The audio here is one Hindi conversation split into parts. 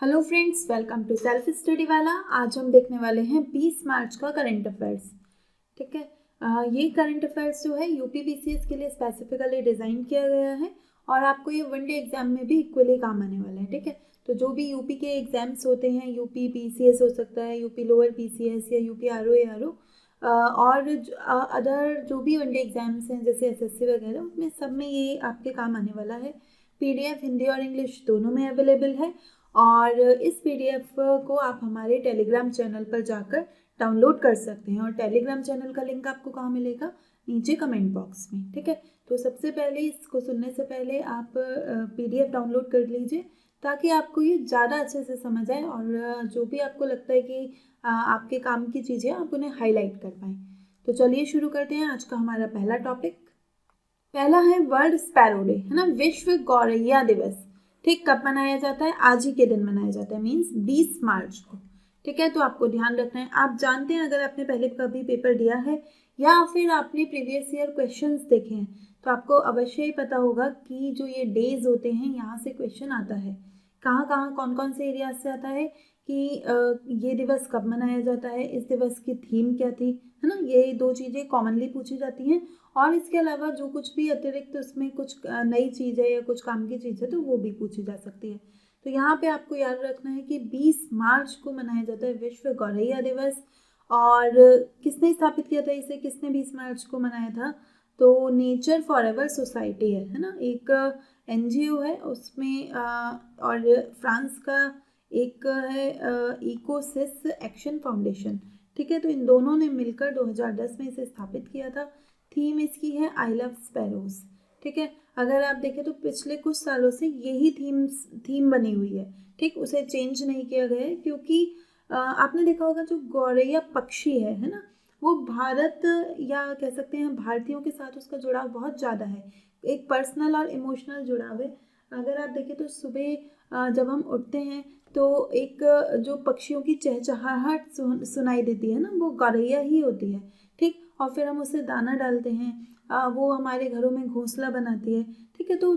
Hello friends, welcome to self study वाला। आज हम देखने वाले हैं 20 मार्च का करंट अफेयर्स। ठीक है। ये करंट अफेयर्स जो है यूपी बीसीएस के लिए स्पेसिफिकली डिज़ाइन किया गया है और आपको ये वनडे एग्जाम में भी इक्वली काम आने वाला है। ठीक है। तो जो भी यूपी के एग्जाम्स होते हैं, यूपी बीसीएस हो सकता है, यूपी लोअर बीसीएस या यूपी आरओ एआरओ और अदर जो भी वनडे एग्जाम्स हैं जैसे एसएससी वगैरह, उसमें सब में ये आपके काम आने वाला है। पीडीएफ हिंदी और इंग्लिश दोनों में अवेलेबल है और इस पीडीएफ को आप हमारे टेलीग्राम चैनल पर जाकर डाउनलोड कर सकते हैं और टेलीग्राम चैनल का लिंक आपको कहाँ मिलेगा? नीचे कमेंट बॉक्स में। ठीक है। तो सबसे पहले इसको सुनने से पहले आप पीडीएफ डाउनलोड कर लीजिए ताकि आपको ये ज़्यादा अच्छे से समझ आए और जो भी आपको लगता है कि आपके काम की चीज़ें आप उन्हें हाईलाइट कर पाएँ। तो चलिए शुरू करते हैं आज का हमारा पहला टॉपिक। पहला है वर्ल्ड स्पैरो डे, है ना, विश्व गौरैया दिवस। ठीक, कब मनाया जाता है? आज ही के दिन मनाया जाता है, मीन्स 20 मार्च को। ठीक है। तो आपको ध्यान रखना है। आप जानते हैं, अगर आपने पहले कभी पेपर दिया है या फिर आपने प्रीवियस ईयर क्वेश्चंस देखे हैं तो आपको अवश्य ही पता होगा कि जो ये डेज होते हैं यहाँ से क्वेश्चन आता है। कहाँ कहाँ कौन कौन से एरिया से आता है कि ये दिवस कब मनाया जाता है, इस दिवस की थीम क्या थी, है ना। ये दो चीज़ें कॉमनली पूछी जाती हैं और इसके अलावा जो कुछ भी अतिरिक्त उसमें कुछ नई चीज़ है या कुछ काम की चीज़ है तो वो भी पूछी जा सकती है। तो यहाँ पे आपको याद रखना है कि 20 मार्च को मनाया जाता है विश्व गौरैया दिवस। और किसने स्थापित किया था इसे, किसने 20 मार्च को मनाया था? तो नेचर फॉरएवर सोसाइटी है ना, एक एनजीओ है उसमें और फ्रांस का एक है इकोसिस एक्शन फाउंडेशन। ठीक है। तो इन दोनों ने मिलकर 2010 में इसे स्थापित किया था। थीम इसकी है आई लव स्पैरोज। ठीक है। अगर आप देखें तो पिछले कुछ सालों से यही थीम बनी हुई है। ठीक, उसे चेंज नहीं किया गया है क्योंकि आपने देखा होगा जो गौरैया पक्षी है ना, वो भारत या कह सकते हैं भारतीयों के साथ उसका जुड़ाव बहुत ज़्यादा है। एक पर्सनल और इमोशनल जुड़ाव है। अगर आप देखें तो सुबह जब हम उठते हैं तो एक जो पक्षियों की चहचहाहट सुनाई देती है ना, वो गौरैया ही होती है। ठीक, और फिर हम उसे दाना डालते हैं, वो हमारे घरों में घोंसला बनाती है। ठीक है। तो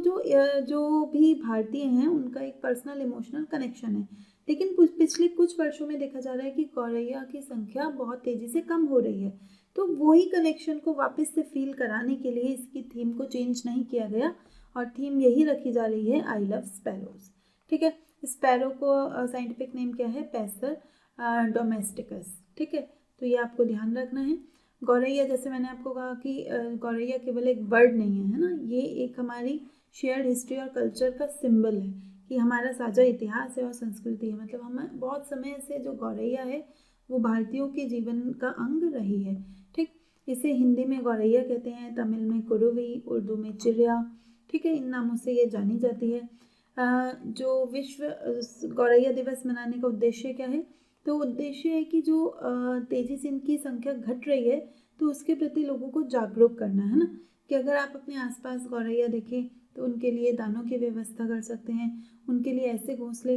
जो भी भारतीय हैं उनका एक पर्सनल इमोशनल कनेक्शन है। लेकिन पिछले कुछ वर्षों में देखा जा रहा है कि गौरैया की संख्या बहुत तेज़ी से कम हो रही है। तो वही कनेक्शन को वापस से फील कराने के लिए इसकी थीम को चेंज नहीं किया गया और थीम यही रखी जा रही है आई लव स्पैरोज। ठीक है। स्पैरो को साइंटिफिक नेम क्या है? पैसर डोमेस्टिकस। ठीक है। तो ये आपको ध्यान रखना है। गौरैया, जैसे मैंने आपको कहा कि गौरैया केवल एक बर्ड नहीं है ना, ये एक हमारी शेयर्ड हिस्ट्री और कल्चर का सिंबल है कि हमारा साझा इतिहास है और संस्कृति है। मतलब हम बहुत समय से जो गौरैया है वो भारतीयों के जीवन का अंग रही है। ठीक, इसे हिंदी में गौरैया कहते हैं, तमिल में कुरुवी, उर्दू में चिड़िया। ठीक है, इन नामों से ये जानी जाती है। जो विश्व गौरैया दिवस मनाने का उद्देश्य क्या है? तो उद्देश्य है कि जो तेज़ी से इनकी संख्या घट रही है तो उसके प्रति लोगों को जागरूक करना, है ना। कि अगर आप अपने आसपास गौरैया देखें तो उनके लिए दानों की व्यवस्था कर सकते हैं, उनके लिए ऐसे घोंसले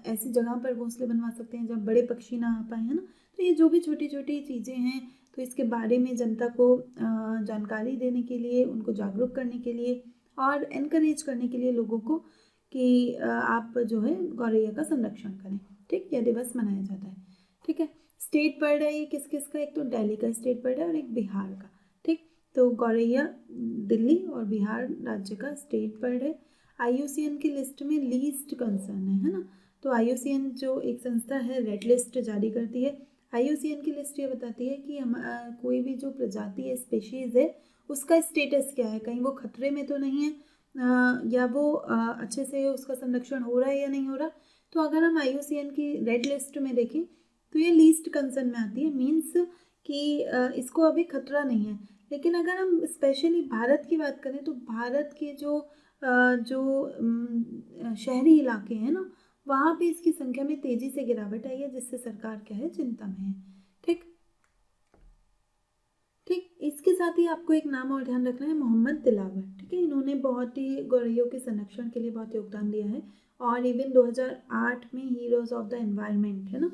ऐसी जगह पर घोंसले बनवा सकते हैं जब बड़े पक्षी ना आ पाए, है ना। तो ये जो भी छोटी छोटी चीज़ें हैं तो इसके बारे में जनता को जानकारी देने के लिए, उनको जागरूक करने के लिए और एनकरेज करने के लिए लोगों को कि आप जो है गौरैया का संरक्षण करें। ठीक, यह दिवस मनाया जाता है। ठीक है। स्टेट बर्ड है ये किस किस का? एक तो दिल्ली का स्टेट बर्ड है और एक बिहार का। ठीक, तो गौरैया दिल्ली और बिहार राज्य का स्टेट बर्ड है। IUCN की लिस्ट में लीस्ट कंसर्न है ना। तो IUCN जो एक संस्था है रेड लिस्ट जारी करती है। IUCN की लिस्ट ये बताती है कि हम कोई भी जो प्रजाति है, स्पेशीज़ है, उसका स्टेटस क्या है, कहीं वो खतरे में तो नहीं है या वो अच्छे से उसका संरक्षण हो रहा है या नहीं हो रहा। तो अगर हम IUCN की रेड लिस्ट में देखें तो ये लीस्ट कंसर्न में आती है, मीन्स कि इसको अभी खतरा नहीं है। लेकिन अगर हम स्पेशली भारत की बात करें तो भारत के जो शहरी इलाके हैं ना, वहाँ पे इसकी संख्या में तेज़ी से गिरावट आई है, जिससे सरकार क्या है, चिंता में है। ठीक ठीक, इसके साथ ही आपको एक नाम और ध्यान रखना है, मोहम्मद दिलावर। ठीक है, इन्होंने बहुत ही गौरैयों के संरक्षण के लिए बहुत योगदान दिया है और इवन 2008 में हीरोज़ ऑफ द एनवायरनमेंट, है ना,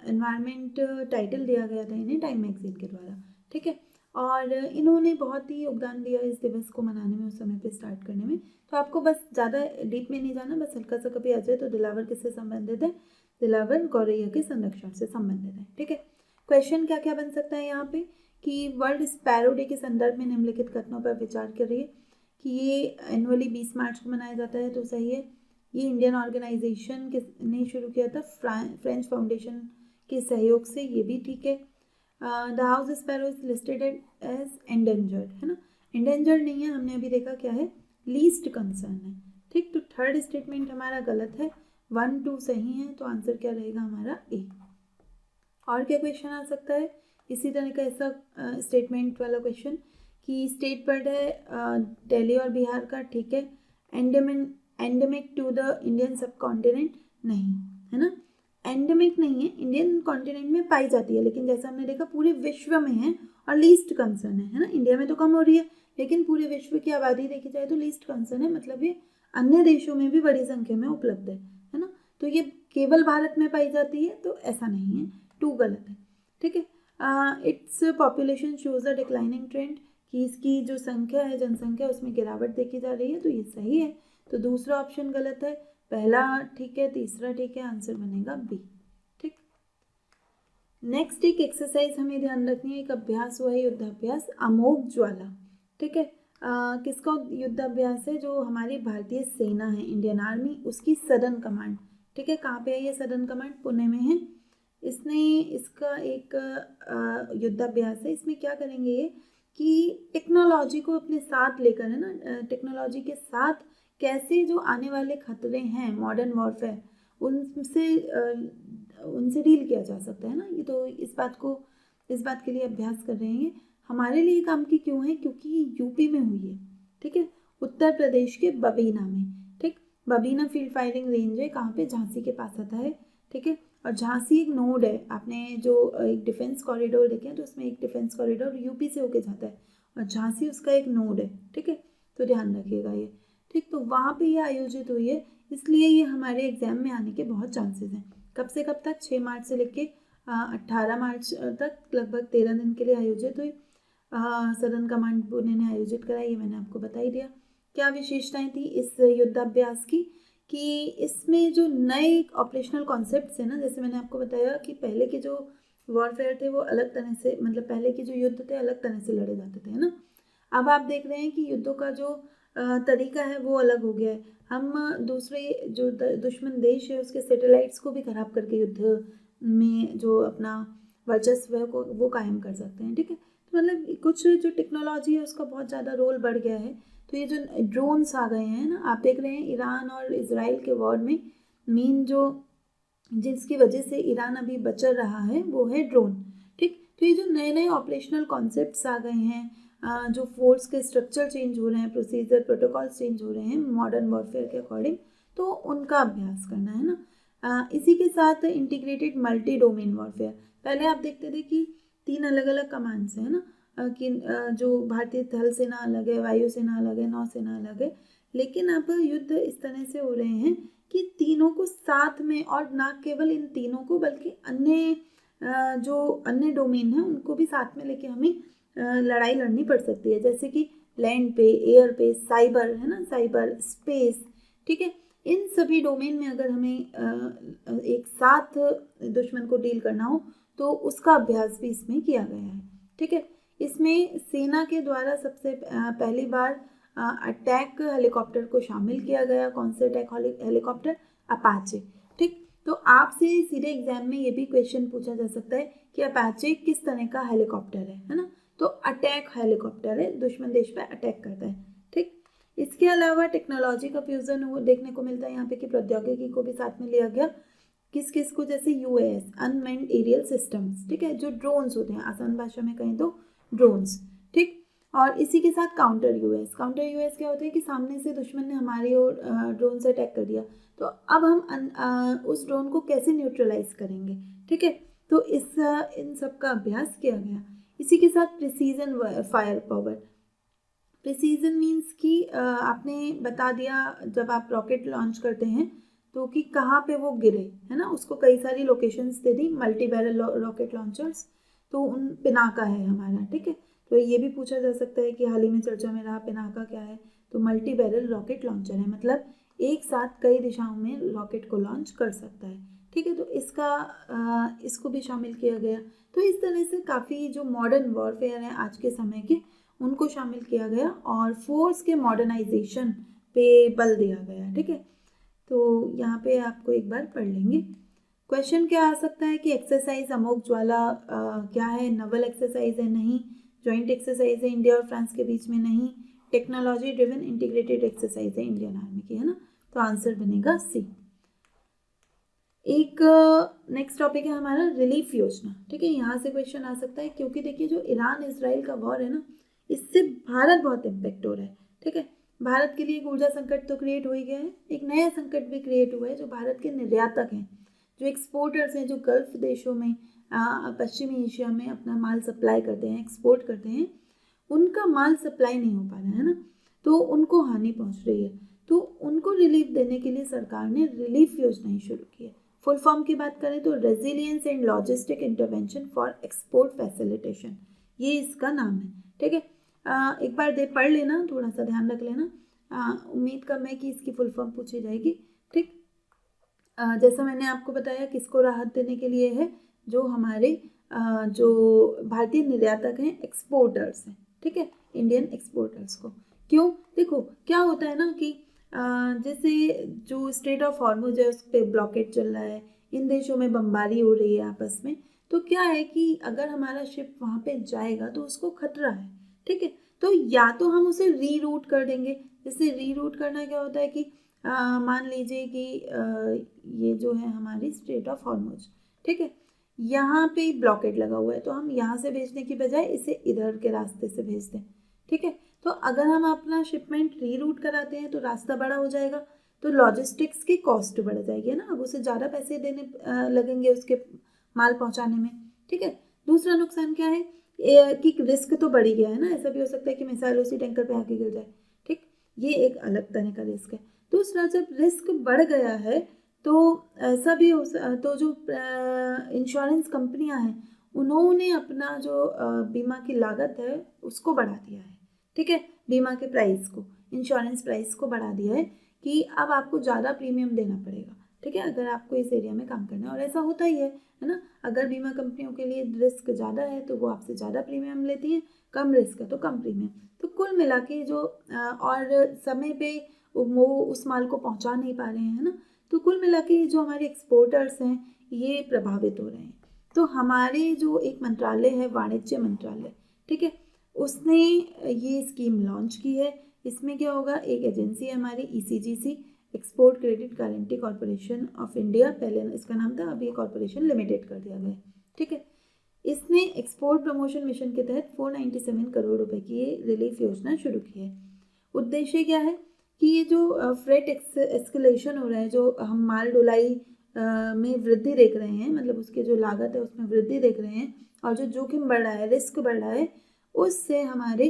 एनवायरनमेंट टाइटल दिया गया था इन्हें टाइम मैगजीन के द्वारा। ठीक है। और इन्होंने बहुत ही योगदान दिया इस दिवस को मनाने में, उस समय पे स्टार्ट करने में। तो आपको बस ज़्यादा डीप में नहीं जाना, बस हल्का सा कभी आ जाए तो दिलावर किससे संबंधित है, दिलावर गौरैया के संरक्षण से संबंधित है। ठीक है, क्वेश्चन क्या क्या बन सकता है यहाँ पे कि वर्ल्ड स्पैरो डे के संदर्भ में निम्नलिखित कथनों पर विचार करिए कि ये एनुअली 20 मार्च को मनाया जाता है, तो सही है। ये इंडियन ऑर्गेनाइजेशन ने शुरू किया था फ्रेंच फाउंडेशन के सहयोग से, ये भी ठीक है। The house sparrow is listed as endangered, है ना, एंडेंजर्ड नहीं है, हमने अभी देखा क्या है, लीस्ट कंसर्न है। ठीक, तो थर्ड स्टेटमेंट हमारा गलत है, 1 2 सही है, तो आंसर क्या रहेगा हमारा ए। और क्या क्वेश्चन आ सकता है इसी तरह का ऐसा स्टेटमेंट वाला क्वेश्चन कि स्टेट बर्ड है दिल्ली और बिहार का, ठीक है। एंडेमिक टू द इंडियन सब कॉन्टिनेंट, नहीं, है ना, एंडेमिक नहीं है, इंडियन कॉन्टिनेंट में पाई जाती है, लेकिन जैसा हमने देखा पूरे विश्व में है और लीस्ट कंसर्न है ना, इंडिया में तो कम हो रही है लेकिन पूरे विश्व की आबादी देखी जाए तो लीस्ट कंसर्न है, मतलब ये अन्य देशों में भी बड़ी संख्या में उपलब्ध है ना, तो ये केवल भारत में पाई जाती है, तो ऐसा नहीं है, 2 गलत है। ठीक है, इट्स पॉपुलेशन शोज अ डिक्लाइनिंग ट्रेंड, कि इसकी जो संख्या है, जनसंख्या, उसमें गिरावट देखी जा रही है, तो ये सही है, तो दूसरा ऑप्शन गलत है, पहला ठीक है, तीसरा ठीक है, आंसर बनेगा बी। ठीक, नेक्स्ट एक एक्सरसाइज हमें ध्यान रखनी है, एक अभ्यास हुआ है युद्धाभ्यास अमोघ ज्वाला। ठीक है, किसका युद्धाभ्यास है, जो हमारी भारतीय सेना है, इंडियन आर्मी, उसकी सदर्न कमांड। ठीक है, कहाँ पे है ये सदर्न कमांड, पुणे में है। इसका एक युद्धाभ्यास है, इसमें क्या करेंगे ये कि टेक्नोलॉजी को अपने साथ लेकर, है ना, टेक्नोलॉजी के साथ कैसे जो आने वाले खतरे हैं मॉडर्न वॉरफेयर, उनसे डील किया जा सकता है ना, ये तो इस बात के लिए अभ्यास कर रहे हैं। हमारे लिए काम की क्यों है, क्योंकि यूपी में हुई है। ठीक है, उत्तर प्रदेश के बबीना में। ठीक, बबीना फील्ड फायरिंग रेंज है, कहाँ पे, झांसी के पास आता है। ठीक है, और झांसी एक नोड है, आपने जो एक डिफेंस कॉरिडोर देखे हैं तो उसमें एक डिफेंस कॉरिडोर यूपी से होके जाता है और झांसी उसका एक नोड है। ठीक है, तो ध्यान रखिएगा ये। ठीक, तो वहाँ पे ये आयोजित हुई है, इसलिए ये हमारे एग्जाम में आने के बहुत चांसेस हैं। कब से कब तक, 6 मार्च से लेके 18 मार्च तक, लगभग 13 दिन के लिए आयोजित हुई। सदर्न कमांड पुणे ने आयोजित कराई, ये मैंने आपको बता ही दिया। क्या विशेषताएं थी इस युद्धाभ्यास की कि इसमें जो नए ऑपरेशनल कॉन्सेप्ट्स है ना, जैसे मैंने आपको बताया कि पहले के जो वॉरफेयर थे वो अलग तरह से, मतलब पहले के जो युद्ध थे अलग तरह से लड़े जाते थे, है ना। अब आप देख रहे हैं कि युद्धों का जो तरीका है वो अलग हो गया है। हम दूसरे जो दुश्मन देश है उसके सैटेलाइट्स को भी खराब करके युद्ध में जो अपना वर्चस्व है वो कायम कर सकते हैं। ठीक है, तो मतलब कुछ जो टेक्नोलॉजी है उसका बहुत ज़्यादा रोल बढ़ गया है। तो ये जो ड्रोन्स आ गए हैं ना, आप देख रहे हैं ईरान और इजराइल के वॉर में मेन जो जिसकी वजह से ईरान अभी बच रहा है वो है ड्रोन। ठीक, तो ये जो नए नए ऑपरेशनल कॉन्सेप्ट्स आ गए हैं, जो फोर्स के स्ट्रक्चर चेंज हो रहे हैं, प्रोसीजर प्रोटोकॉल्स चेंज हो रहे हैं मॉडर्न वॉरफेयर के अकॉर्डिंग, तो उनका अभ्यास करना है ना। इसी के साथ इंटीग्रेटेड मल्टी डोमेन वॉरफेयर, पहले आप देखते थे कि 3 अलग अलग कमांड्स हैं ना, कि जो भारतीय थल सेना अलग है, वायुसेना अलग है, नौसेना अलग है, लेकिन अब युद्ध इस तरह से हो रहे हैं कि तीनों को साथ में, और ना केवल इन तीनों को बल्कि अन्य जो अन्य डोमेन है उनको भी साथ में लेके हमें लड़ाई लड़नी पड़ सकती है, जैसे कि लैंड पे, एयर पे, साइबर, है ना, साइबर स्पेस। ठीक है, इन सभी डोमेन में अगर हमें एक साथ दुश्मन को डील करना हो तो उसका अभ्यास भी इसमें किया गया है। ठीक है, इसमें सेना के द्वारा सबसे पहली बार अटैक हेलीकॉप्टर को शामिल किया गया। कौन से अटैक हेलीकॉप्टर, अपाचे। ठीक, तो आपसे सीधे एग्जाम में ये भी क्वेश्चन पूछा जा सकता है कि अपाचे किस तरह का हेलीकॉप्टर है ना, तो अटैक हेलीकॉप्टर है, दुश्मन देश पे अटैक करता है। ठीक, इसके अलावा टेक्नोलॉजी का फ्यूजन देखने को मिलता है यहाँ पे कि प्रौद्योगिकी को भी साथ में लिया गया। किस किस को, जैसे यूएस अनमैन्ड एरियल सिस्टम्स, ठीक है, जो ड्रोन्स होते हैं, आसान भाषा में कहें तो ड्रोन्स। ठीक, और इसी के साथ काउंटर यूएस क्या होता है कि सामने से दुश्मन ने हमारी ओर ड्रोन से अटैक कर दिया, तो अब हम उस ड्रोन को कैसे न्यूट्रलाइज करेंगे। ठीक है, तो इन सब का अभ्यास किया गया। इसी के साथ precision fire power. Precision means कि आपने बता दिया जब आप रॉकेट लॉन्च करते हैं तो कि कहाँ पे वो गिरे, है ना, उसको कई सारी लोकेशंस दे दी, मल्टी बैरल रॉकेट लॉन्चर्स, तो उन पिनाका है हमारा। ठीक है, तो ये भी पूछा जा सकता है कि हाल ही में चर्चा में रहा पिनाका क्या है, तो मल्टी बैरल रॉकेट लॉन्चर है, मतलब एक साथ कई दिशाओं में रॉकेट को लॉन्च कर सकता है। ठीक है, तो इसको भी शामिल किया गया। तो इस तरह से काफ़ी जो मॉडर्न वॉरफेयर है आज के समय के, उनको शामिल किया गया और फोर्स के मॉडर्नाइजेशन पे बल दिया गया। ठीक है, तो यहाँ पे आपको एक बार पढ़ लेंगे। क्वेश्चन क्या आ सकता है कि एक्सरसाइज अमोघ ज्वाला क्या है, नवल एक्सरसाइज है, नहीं, जॉइंट एक्सरसाइज है इंडिया और फ्रांस के बीच में, नहीं, टेक्नोलॉजी ड्रिवन इंटीग्रेटेड एक्सरसाइज है इंडियन आर्मी की, है ना, तो आंसर बनेगा सी। एक नेक्स्ट टॉपिक है हमारा रिलीफ योजना। ठीक है, यहाँ से क्वेश्चन आ सकता है क्योंकि देखिए जो ईरान इसराइल का वॉर है ना, इससे भारत बहुत इम्पेक्ट हो रहा है। ठीक है, भारत के लिए एक ऊर्जा संकट तो क्रिएट हो ही गया है, एक नया संकट भी क्रिएट हुआ है जो भारत के निर्यातक हैं, जो एक्सपोर्टर्स हैं, जो गल्फ देशों में पश्चिमी एशिया में अपना माल सप्लाई करते हैं, एक्सपोर्ट करते हैं, उनका माल सप्लाई नहीं हो पा रहा है ना, तो उनको हानि पहुंच रही है। तो उनको रिलीफ देने के लिए सरकार ने रिलीफ योजनाएं शुरू की है। फुल फॉर्म की बात करें तो resilience and logistic intervention for export facilitation, ये इसका नाम है। ठीक है, एक बार पढ़ लेना, थोड़ा सा ध्यान रख लेना, उम्मीद कम है कि इसकी फुल फॉर्म पूछी जाएगी। ठीक, जैसा मैंने आपको बताया किसको राहत देने के लिए है, जो हमारे जो भारतीय निर्यातक हैं, एक्सपोर्टर्स हैं। ठीक है, इंडियन एक्सपोर्टर्स को। क्यों, देखो क्या होता है ना कि जैसे जो स्ट्रेट ऑफ हॉर्मुज है उस पर ब्लॉकेट चल रहा है, इन देशों में बमबारी हो रही है आपस में, तो क्या है कि अगर हमारा शिप वहाँ पे जाएगा तो उसको खतरा है। ठीक है, तो या तो हम उसे रीरूट कर देंगे। जैसे रीरूट करना क्या होता है कि मान लीजिए कि ये जो है हमारी स्ट्रेट ऑफ हॉर्मुज, ठीक है, यहाँ पे ब्लॉकेट लगा हुआ है, तो हम यहाँ से भेजने की बजाय इसे इधर के रास्ते से भेज दें। ठीक है, तो अगर हम अपना शिपमेंट रीरूट कराते हैं तो रास्ता बड़ा हो जाएगा, तो लॉजिस्टिक्स की कॉस्ट बढ़ जाएगी ना, अब उसे ज़्यादा पैसे देने लगेंगे उसके माल पहुँचाने में। ठीक है, दूसरा नुकसान क्या है कि रिस्क तो बढ़ ही गया है ना, ऐसा भी हो सकता है कि मिसाइल उसी टैंकर पे आके गिर जाए। ठीक, ये एक अलग तरह का रिस्क है। दूसरा, जब रिस्क बढ़ गया है तो ऐसा भी तो जो इंश्योरेंस कंपनियां हैं उन्होंने अपना जो बीमा की लागत है उसको बढ़ा दिया है। ठीक है, बीमा के प्राइस को, इंश्योरेंस प्राइस को बढ़ा दिया है कि अब आपको ज़्यादा प्रीमियम देना पड़ेगा। ठीक है, अगर आपको इस एरिया में काम करना है, और ऐसा होता ही है ना, अगर बीमा कंपनियों के लिए रिस्क ज़्यादा है तो वो आपसे ज़्यादा प्रीमियम लेती हैं, कम रिस्क है तो कम प्रीमियम। तो कुल मिला के जो और समय पे वो उस माल को पहुंचा नहीं पा रहे हैं ना, तो कुल मिला के जो हमारे एक्सपोर्टर्स हैं ये प्रभावित हो रहे हैं। तो हमारे जो एक मंत्रालय है, वाणिज्य मंत्रालय, ठीक है, उसने ये स्कीम लॉन्च की है। इसमें क्या होगा, एक एजेंसी है हमारी ECGC, export credit guarantee corporation of India, पहले इसका नाम था, अभी कॉरपोरेशन लिमिटेड कर दिया गया। ठीक है, इसने एक्सपोर्ट प्रमोशन मिशन के तहत 497 करोड़ रुपए की ये रिलीफ योजना शुरू की है। उद्देश्य क्या है कि ये जो फ्रेट एस्केलेशन हो रहा है, जो हम माल ढुलाई में वृद्धि देख रहे हैं, मतलब उसके जो लागत है उसमें वृद्धि देख रहे हैं, और जो जोखिम बढ़ रहा है, रिस्क बढ़ रहा है, उससे हमारे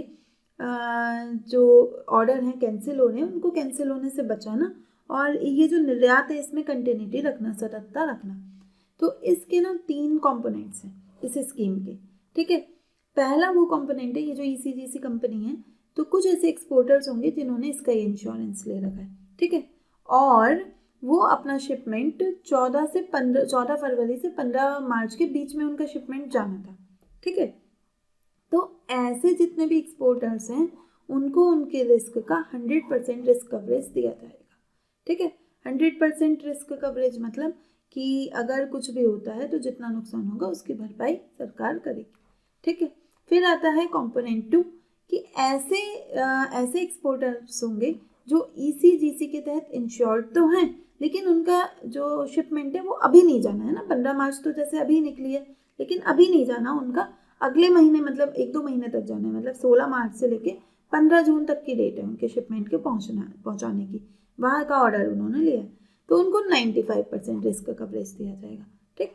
जो ऑर्डर हैं कैंसिल हो रहे हैं, उनको कैंसिल होने से बचाना, और ये जो निर्यात है इसमें कंटिन्यूटी रखना, सततता रखना। तो इसके ना 3 कंपोनेंट्स हैं इस स्कीम के। ठीक है, पहला वो कंपोनेंट है ये जो ECGC कंपनी है, तो कुछ ऐसे एक्सपोर्टर्स होंगे जिन्होंने इसका इंश्योरेंस ले रखा है। ठीक है, और वो अपना शिपमेंट 14 फरवरी से 15 मार्च के बीच में उनका शिपमेंट जाना था। ठीक है, तो ऐसे जितने भी एक्सपोर्टर्स हैं उनको उनके रिस्क का 100% रिस्क कवरेज दिया जाएगा। ठीक है, 100% रिस्क कवरेज मतलब कि अगर कुछ भी होता है तो जितना नुकसान होगा उसकी भरपाई सरकार करेगी। ठीक है, फिर आता है कंपोनेंट 2 कि ऐसे एक्सपोर्टर्स होंगे जो ECGC के तहत इंश्योर्ड तो हैं, लेकिन उनका जो शिपमेंट है वो अभी नहीं जाना है ना, 15 मार्च तो जैसे अभी निकली है, लेकिन अभी नहीं जाना उनका, अगले महीने मतलब 1-2 महीने तक जाना है, मतलब 16 मार्च से लेके 15 जून तक की डेट है उनके शिपमेंट के पहुंचाने की, वहाँ का ऑर्डर उन्होंने लिया, तो उनको 95% रिस्क कवरेज दिया जाएगा। ठीक,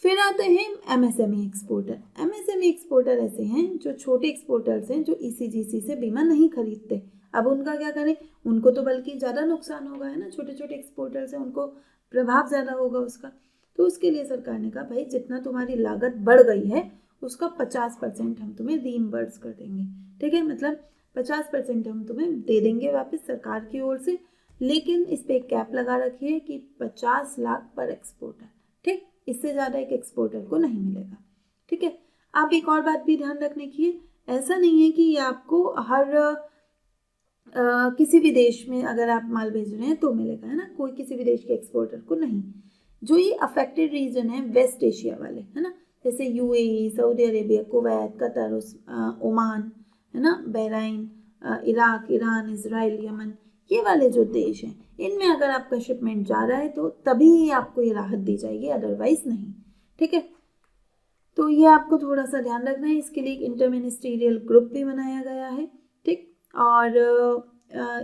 फिर आते हैं MSME एक्सपोर्टर। MSME एक्सपोर्टर ऐसे हैं जो छोटे एक्सपोर्टर्स हैं जो ECGC से बीमा नहीं खरीदते। अब उनका क्या करें, उनको तो बल्कि ज़्यादा नुकसान होगा, है ना, छोटे छोटे एक्सपोर्टर्स हैं, उनको प्रभाव ज़्यादा होगा उसका। तो उसके लिए सरकार ने कहा भाई जितना तुम्हारी लागत बढ़ गई है उसका 50% हम तुम्हें रीइम्बर्स कर देंगे। ठीक है, मतलब 50% हम तुम्हें दे देंगे वापस सरकार की ओर से, लेकिन इस पे एक कैप लगा रखी है कि 50 लाख पर एक्सपोर्टर। ठीक, इससे ज़्यादा एक एक्सपोर्टर को नहीं मिलेगा। ठीक है, अब एक और बात भी ध्यान रखने की है, ऐसा नहीं है कि ये आपको हर किसी भी देश में अगर आप माल भेज रहे हैं तो मिलेगा, है ना, कोई किसी भी देश के एक्सपोर्टर को नहीं। जो ये अफेक्टेड रीजन है वेस्ट एशिया वाले, है ना, जैसे UAE, Saudi Arabia, Kuwait, Qatar, Oman, है ना, Bahrain, Iraq, Iran, Israel, Yemen, ये वाले जो देश हैं इनमें अगर आपका शिपमेंट जा रहा है तो तभी आपको ये राहत दी जाएगी, अदरवाइज नहीं। ठीक है, तो ये आपको थोड़ा सा ध्यान रखना है। इसके लिए एक इंटरमिनिस्ट्रियल ग्रुप भी बनाया गया है। ठीक, और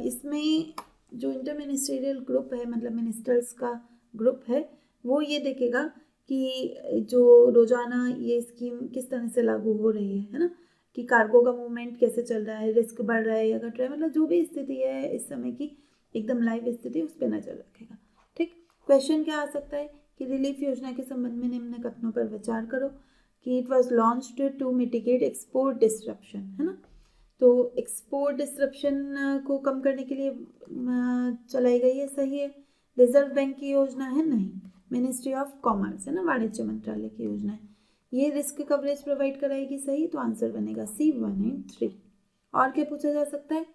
इसमें जो इंटरमिनिस्ट्रियल ग्रुप है, मतलब मिनिस्टर्स का ग्रुप है, वो ये देखेगा कि जो रोजाना ये स्कीम किस तरह से लागू हो रही है ना, कि कार्गो का मूवमेंट कैसे चल रहा है, रिस्क बढ़ रहा है या घट रहा है, मतलब जो भी स्थिति है इस समय की एकदम लाइव स्थिति, उस पर नजर रखेगा। ठीक, क्वेश्चन क्या आ सकता है कि रिलीफ योजना के संबंध में निम्न कथनों पर विचार करो कि it was launched to mitigate export disruption, है ना, तो एक्सपोर्ट डिस्ट्रप्शन को कम करने के लिए चलाई गई है, सही है। रिजर्व बैंक की योजना है, नहीं। मिनिस्ट्री ऑफ कॉमर्स, है ना, वाणिज्य मंत्रालय की योजना है। ये रिस्क कवरेज प्रोवाइड कराएगी, सही, तो आंसर बनेगा सी 1 एंड 3। और क्या पूछा जा सकता है,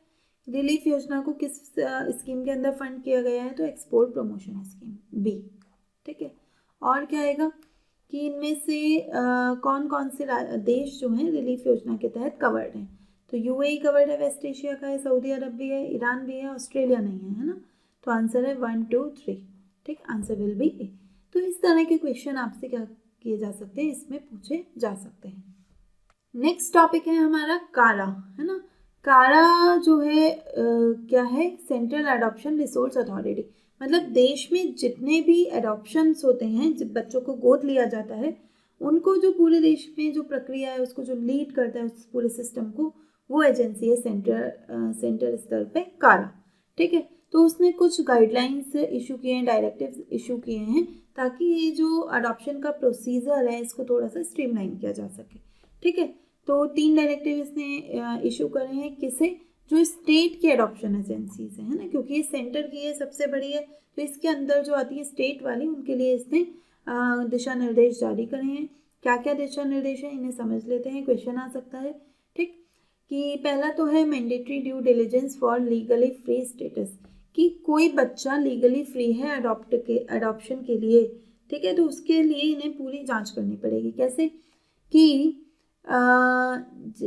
रिलीफ योजना को किस स्कीम के अंदर फंड किया गया है, तो एक्सपोर्ट प्रमोशन स्कीम, बी। ठीक है, और क्या आएगा कि इनमें से कौन कौन से देश जो हैं रिलीफ योजना के तहत कवर्ड हैं, तो यूएई कवर्ड है, वेस्ट एशिया का है, सऊदी अरब भी है, ईरान भी है, ऑस्ट्रेलिया नहीं है ना, तो आंसर है 1, 2, 3। ठीक, आंसर विल बी ए। तो इस तरह के क्वेश्चन आपसे क्या किए जा सकते हैं, इसमें पूछे जा सकते हैं। नेक्स्ट टॉपिक है हमारा कारा, है ना। कारा जो है क्या है, सेंट्रल एडॉप्शन रिसोर्स अथॉरिटी, मतलब देश में जितने भी एडॉप्शंस होते हैं, जब बच्चों को गोद लिया जाता है, उनको जो पूरे देश में जो प्रक्रिया है उसको जो लीड करता है उस पूरे सिस्टम को, वो एजेंसी है सेंटर स्तर पे कारा। ठीक है, तो उसने कुछ गाइडलाइंस इशू किए हैं, डायरेक्टिव्स इशू किए हैं, ताकि ये जो अडॉप्शन का प्रोसीजर है इसको थोड़ा सा स्ट्रीमलाइन किया जा सके। ठीक है, तो 3 डायरेक्टिव इसने इशू करे हैं, किसे, जो स्टेट की एडॉप्शन एजेंसीज है ना, क्योंकि ये सेंटर की है, सबसे बड़ी है, तो इसके अंदर जो आती है स्टेट वाली, उनके लिए इसने दिशा निर्देश जारी करे हैं। क्या क्या दिशा निर्देश है इन्हें समझ लेते हैं, क्वेश्चन आ सकता है। ठीक, कि पहला तो है mandatory due diligence for legally free status, कि कोई बच्चा लीगली फ्री है अडॉप्शन के लिए। ठीक है, तो उसके लिए इन्हें पूरी जांच करनी पड़ेगी। कैसे कि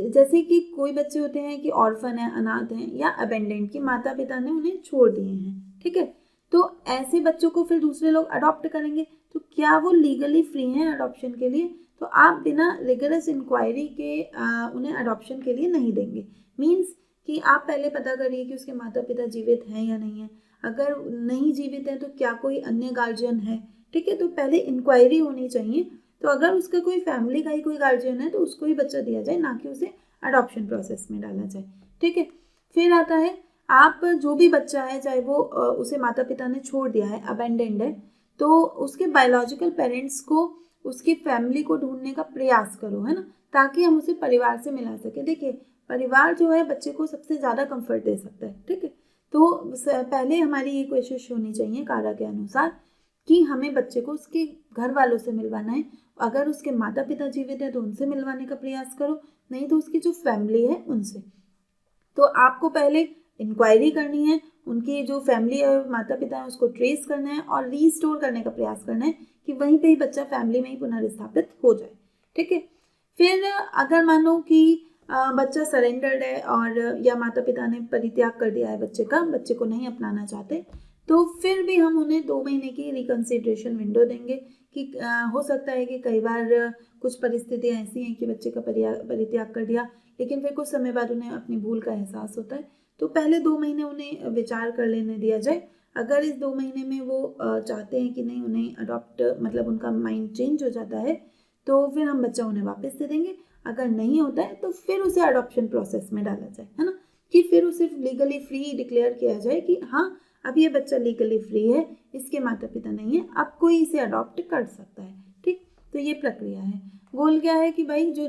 जैसे कि कोई बच्चे होते हैं कि ऑर्फन है, अनाथ हैं या अबेंडेंट, कि माता पिता ने उन्हें छोड़ दिए हैं। ठीक है, तो ऐसे बच्चों को फिर दूसरे लोग अडॉप्ट करेंगे, तो क्या वो लीगली फ्री हैं अडॉप्शन के लिए, तो आप बिना रिगरस इंक्वायरी के उन्हें अडॉप्शन के लिए नहीं देंगे। मीन्स कि आप पहले पता करिए कि उसके माता पिता जीवित हैं या नहीं है, अगर नहीं जीवित हैं तो क्या कोई अन्य गार्जियन है। ठीक है, तो पहले इंक्वायरी होनी चाहिए, तो अगर उसका कोई फैमिली का ही कोई गार्जियन है तो उसको ही बच्चा दिया जाए, ना कि उसे अडॉप्शन प्रोसेस में डाला जाए। ठीक है, फिर आता है आप जो भी बच्चा है, चाहे वो उसे माता पिता ने छोड़ दिया है, अबेंडेंड है, तो उसके बायोलॉजिकल पेरेंट्स को, उसकी फैमिली को ढूंढने का प्रयास करो, है ना, ताकि हम उसे परिवार से मिला सके। देखिए, परिवार जो है बच्चे को सबसे ज़्यादा कंफर्ट दे सकता है। ठीक है, तो पहले हमारी ये कोशिश होनी चाहिए कारा के अनुसार कि हमें बच्चे को उसके घर वालों से मिलवाना है। अगर उसके माता पिता जीवित है तो उनसे मिलवाने का प्रयास करो, नहीं तो उसकी जो फैमिली है उनसे। तो आपको पहले इंक्वायरी करनी है, उनकी जो फैमिली और माता पिता है उसको ट्रेस करना है और रीस्टोर करने का प्रयास करना है कि वहीं पे ही बच्चा फैमिली में ही पुनर्स्थापित हो जाए। ठीक है, फिर अगर मानो कि बच्चा सरेंडर्ड है और या माता पिता ने परित्याग कर दिया है बच्चे का, बच्चे को नहीं अपनाना चाहते, तो फिर भी हम उन्हें 2 महीने की रिकन्सिडरेशन विंडो देंगे कि हो सकता है कि कई बार कुछ परिस्थितियाँ ऐसी हैं कि बच्चे का परित्याग कर दिया, लेकिन फिर कुछ समय बाद उन्हें अपनी भूल का एहसास होता है, तो पहले 2 महीने उन्हें विचार कर लेने दिया जाए। अगर इस 2 महीने में वो चाहते हैं कि नहीं, उन्हें अडॉप्ट, मतलब उनका माइंड चेंज हो जाता है, तो फिर हम बच्चा उन्हें वापस दे देंगे। अगर नहीं होता है तो फिर उसे अडॉप्शन प्रोसेस में डाला जाए, है ना, कि फिर उसे लीगली फ्री डिक्लेयर किया जाए कि हाँ अब ये बच्चा लीगली फ्री है, इसके माता पिता नहीं है, अब कोई इसे अडॉप्ट कर सकता है। ठीक, तो ये प्रक्रिया है। गोल क्या है कि भाई जो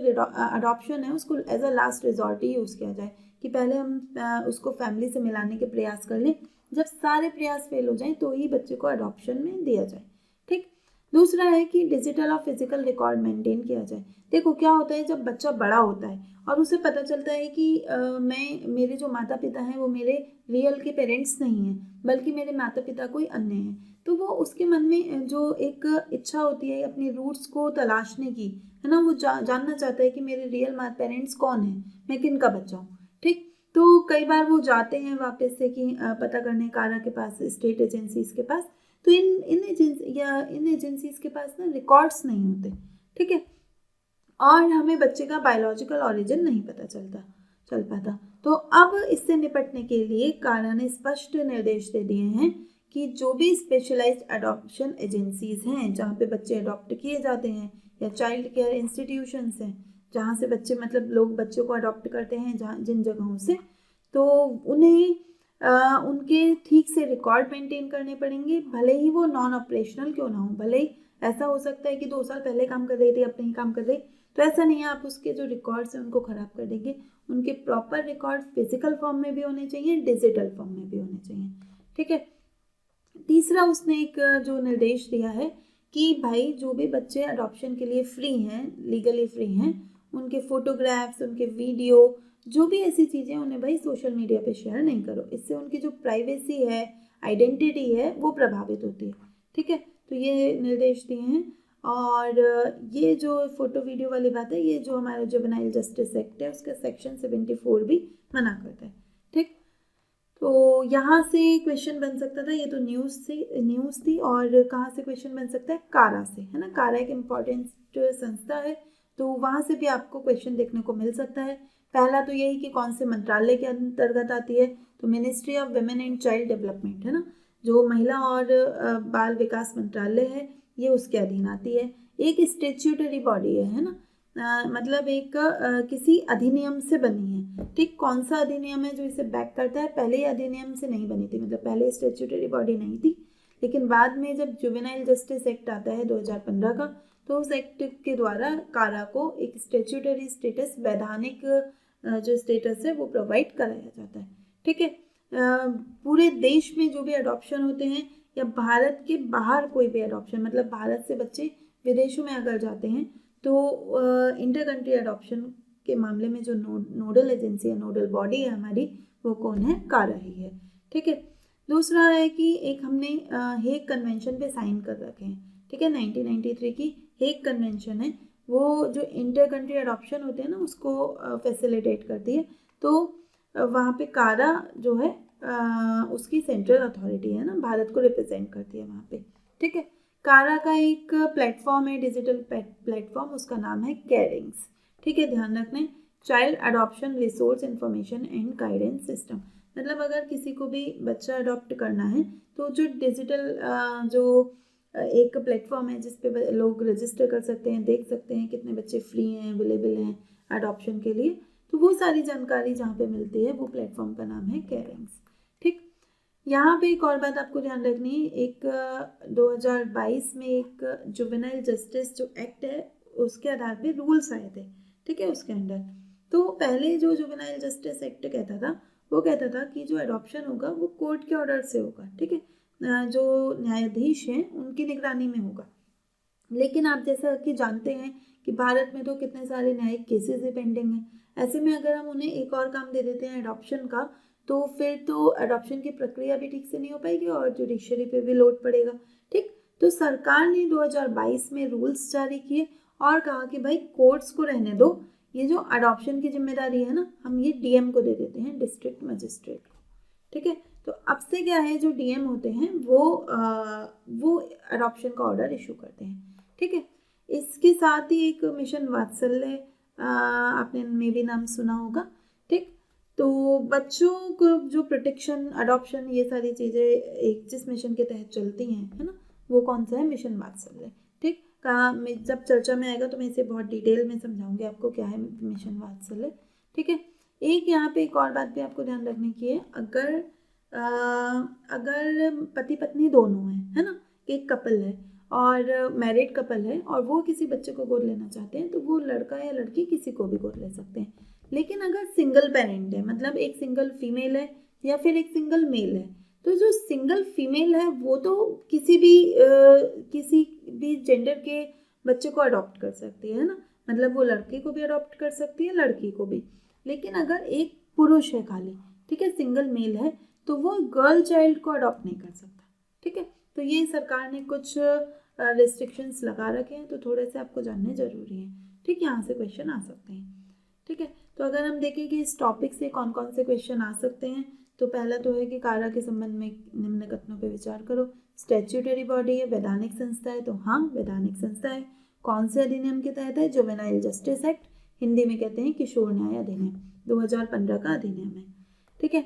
अडॉप्शन है उसको एज अ लास्ट रिजॉर्ट ही यूज़ किया जाए, कि पहले हम उसको फैमिली से मिलाने के प्रयास कर लें, जब सारे प्रयास फेल हो जाएं तो ही बच्चे को अडॉप्शन में दिया जाए। ठीक। दूसरा है कि डिजिटल और फिजिकल रिकॉर्ड मेंटेन किया जाए। देखो क्या होता है, जब बच्चा बड़ा होता है और उसे पता चलता है कि मेरे जो माता पिता हैं वो मेरे रियल के पेरेंट्स नहीं हैं, बल्कि मेरे माता पिता कोई अन्य हैं, तो वो उसके मन में जो एक इच्छा होती है अपने रूट्स को तलाशने की, है ना, वो जानना चाहता है कि मेरे रियल पेरेंट्स कौन है, मैं किन का बच्चा हूँ। ठीक। तो कई बार वो जाते हैं वापस से कि पता करने कारा के पास, स्टेट एजेंसीज के पास, तो इन एजेंसीज के पास ना रिकॉर्ड्स नहीं होते। ठीक है। और हमें बच्चे का बायोलॉजिकल ऑरिजिन नहीं पता चल पाता। तो अब इससे निपटने के लिए कारा ने स्पष्ट निर्देश दे दिए हैं कि जो भी स्पेशलाइज्ड अडॉप्शन एजेंसीज हैं जहाँ पे बच्चे अडॉप्ट किए जाते हैं, या चाइल्ड केयर इंस्टीट्यूशंस हैं जहाँ से बच्चे मतलब लोग बच्चों को अडॉप्ट करते हैं, जहाँ जिन जगहों से, तो उन्हें उनके ठीक से रिकॉर्ड मेंटेन करने पड़ेंगे, भले ही वो नॉन ऑपरेशनल क्यों ना हो। भले ही ऐसा हो सकता है कि 2 साल पहले काम कर रही थी, अब नहीं काम कर रही, तो ऐसा नहीं है आप उसके जो रिकॉर्ड्स हैं उनको ख़राब कर देंगे। उनके प्रॉपर रिकॉर्ड फिजिकल फॉर्म में भी होने चाहिए, डिजिटल फॉर्म में भी होने चाहिए। ठीक है। तीसरा उसने एक जो निर्देश दिया है कि भाई जो भी बच्चे अडॉप्शन के लिए फ्री हैं, लीगली फ्री हैं, उनके फोटोग्राफ्स, उनके वीडियो, जो भी ऐसी चीज़ें, उन्हें भाई सोशल मीडिया पे शेयर नहीं करो। इससे उनकी जो प्राइवेसी है, आइडेंटिटी है, वो प्रभावित होती है। ठीक है। तो ये निर्देश दिए हैं। और ये जो फोटो वीडियो वाली बात है, ये जो हमारा जुवेनाइल जस्टिस एक्ट है उसका सेक्शन 74 भी मना करता है। ठीक। तो यहाँ से क्वेश्चन बन सकता था, ये तो न्यूज़ थी, और कहाँ से क्वेश्चन बन सकता है, कारा से, है ना। कारा एक इम्पॉर्टेंट संस्था है, तो वहाँ से भी आपको क्वेश्चन देखने को मिल सकता है। पहला तो यही कि कौन से मंत्रालय के अंतर्गत आती है, तो ministry of women and child development, है ना, जो महिला और बाल विकास मंत्रालय है, ये उसके अधीन आती है। एक स्टेच्यूटरी बॉडी है ना, मतलब एक किसी अधिनियम से बनी है। ठीक। कौन सा अधिनियम है जो इसे बैक करता है, पहले अधिनियम से नहीं बनी थी, मतलब पहले स्टेच्यूटरी बॉडी नहीं थी, लेकिन बाद में जब जुवेनाइल जस्टिस एक्ट आता है 2015 का, तो उस एक्ट के द्वारा कारा को एक स्टेच्यूटरी स्टेटस, वैधानिक जो स्टेटस है वो प्रोवाइड कराया जाता है। ठीक है। पूरे देश में जो भी अडॉप्शन होते हैं, या भारत के बाहर कोई भी अडॉप्शन, मतलब भारत से बच्चे विदेशों में अगर जाते हैं, तो इंटर कंट्री अडॉप्शन के मामले में जो नोडल एजेंसी है, नोडल बॉडी है हमारी, वो कौन है, कारा ही है। ठीक है। दूसरा है कि एक हमने हेग कन्वेंशन पे साइन कर रखे हैं। ठीक है। 1993 की हेग कन्वेंशन है, वो जो इंटर कंट्री अडॉप्शन होते हैं ना उसको फैसिलिटेट करती है। तो वहाँ पे कारा जो है उसकी सेंट्रल अथॉरिटी है ना, भारत को रिप्रेजेंट करती है वहाँ पे। ठीक है। कारा का एक प्लेटफॉर्म है, डिजिटल प्लेटफॉर्म, उसका नाम है कैरिंग्स। ठीक है। ध्यान रखना, child adoption resource information and guidance system, मतलब अगर किसी को भी बच्चा अडॉप्ट करना है, तो जो डिजिटल जो एक प्लेटफॉर्म है जिस पे लोग रजिस्टर कर सकते हैं, देख सकते हैं कितने बच्चे फ्री हैं, अवेलेबल हैं अडॉप्शन के लिए, तो वो सारी जानकारी जहाँ पे मिलती है, वो प्लेटफॉर्म का नाम है कैरिंग्स। ठीक। यहाँ पे एक और बात आपको ध्यान रखनी है, एक 2022 में एक जुवेनाइल जस्टिस जो एक्ट है उसके आधार पे रूल्स आए थे। ठीक है। उसके अंडर तो पहले जो जुवेनाइल जस्टिस एक्ट कहता था, वो कहता था कि जो अडॉप्शन होगा वो कोर्ट के ऑर्डर से होगा। ठीक है। जो न्यायाधीश हैं उनकी निगरानी में होगा। लेकिन आप जैसा कि जानते हैं कि भारत में तो कितने सारे न्यायिक केसेस ही पेंडिंग हैं। ऐसे में अगर हम उन्हें एक और काम दे देते हैं अडॉप्शन का, तो फिर तो अडॉप्शन की प्रक्रिया भी ठीक से नहीं हो पाएगी और जुडिशरी पे भी लोड पड़ेगा। ठीक। तो सरकार ने 2022 में रूल्स जारी किए और कहा कि भाई कोर्ट्स को रहने दो, ये जो अडॉप्शन की जिम्मेदारी है ना, हम ये डीएम को दे देते हैं, डिस्ट्रिक्ट मजिस्ट्रेट को। ठीक है। तो अब से क्या है, जो डीएम होते हैं वो अडॉप्शन का ऑर्डर इशू करते हैं। ठीक है। इसके साथ ही एक मिशन वात्सल्य आपने मे भी नाम सुना होगा। ठीक। तो बच्चों को जो प्रोटेक्शन, अडॉप्शन, ये सारी चीज़ें एक जिस मिशन के तहत चलती हैं, है ना, वो कौन सा है, मिशन वात्सल्य। ठीक। कहा जब चर्चा में आएगा तो मैं इसे बहुत डिटेल में समझाऊंगी आपको क्या है मिशन वात्सल्य। ठीक है। एक यहाँ पे एक और बात भी आपको ध्यान रखने की है, अगर पति पत्नी दोनों हैं, है ना, एक कपल है, और मैरिड कपल है और वो किसी बच्चे को गोद लेना चाहते हैं तो वो लड़का या लड़की किसी को भी गोद ले सकते हैं। लेकिन अगर सिंगल पेरेंट है, मतलब एक सिंगल फीमेल है या फिर एक सिंगल मेल है, तो जो सिंगल फीमेल है वो तो किसी भी जेंडर के बच्चे को अडॉप्ट कर सकती है ना, मतलब वो लड़के को भी अडॉप्ट कर सकती है, लड़की को भी। लेकिन अगर एक पुरुष है खाली, ठीक है, सिंगल मेल है, तो वो गर्ल चाइल्ड को अडॉप्ट नहीं कर सकता, ठीक है। तो ये सरकार ने कुछ रिस्ट्रिक्शंस लगा रखे हैं, तो थोड़े से आपको जानने जरूरी है, ठीक। यहाँ से क्वेश्चन आ सकते हैं, ठीक है। तो अगर हम देखें कि इस टॉपिक से कौन कौन से क्वेश्चन आ सकते हैं, तो पहला तो है कि कारा के संबंध में निम्न कथनों पर विचार करो। स्टैट्यूटरी बॉडी है, वैधानिक संस्था है, तो हाँ वैधानिक संस्था है। कौन से अधिनियम के तहत है? जुवेनाइल जस्टिस एक्ट, हिंदी में कहते हैं किशोर न्याय अधिनियम, 2015 का अधिनियम है, ठीक है।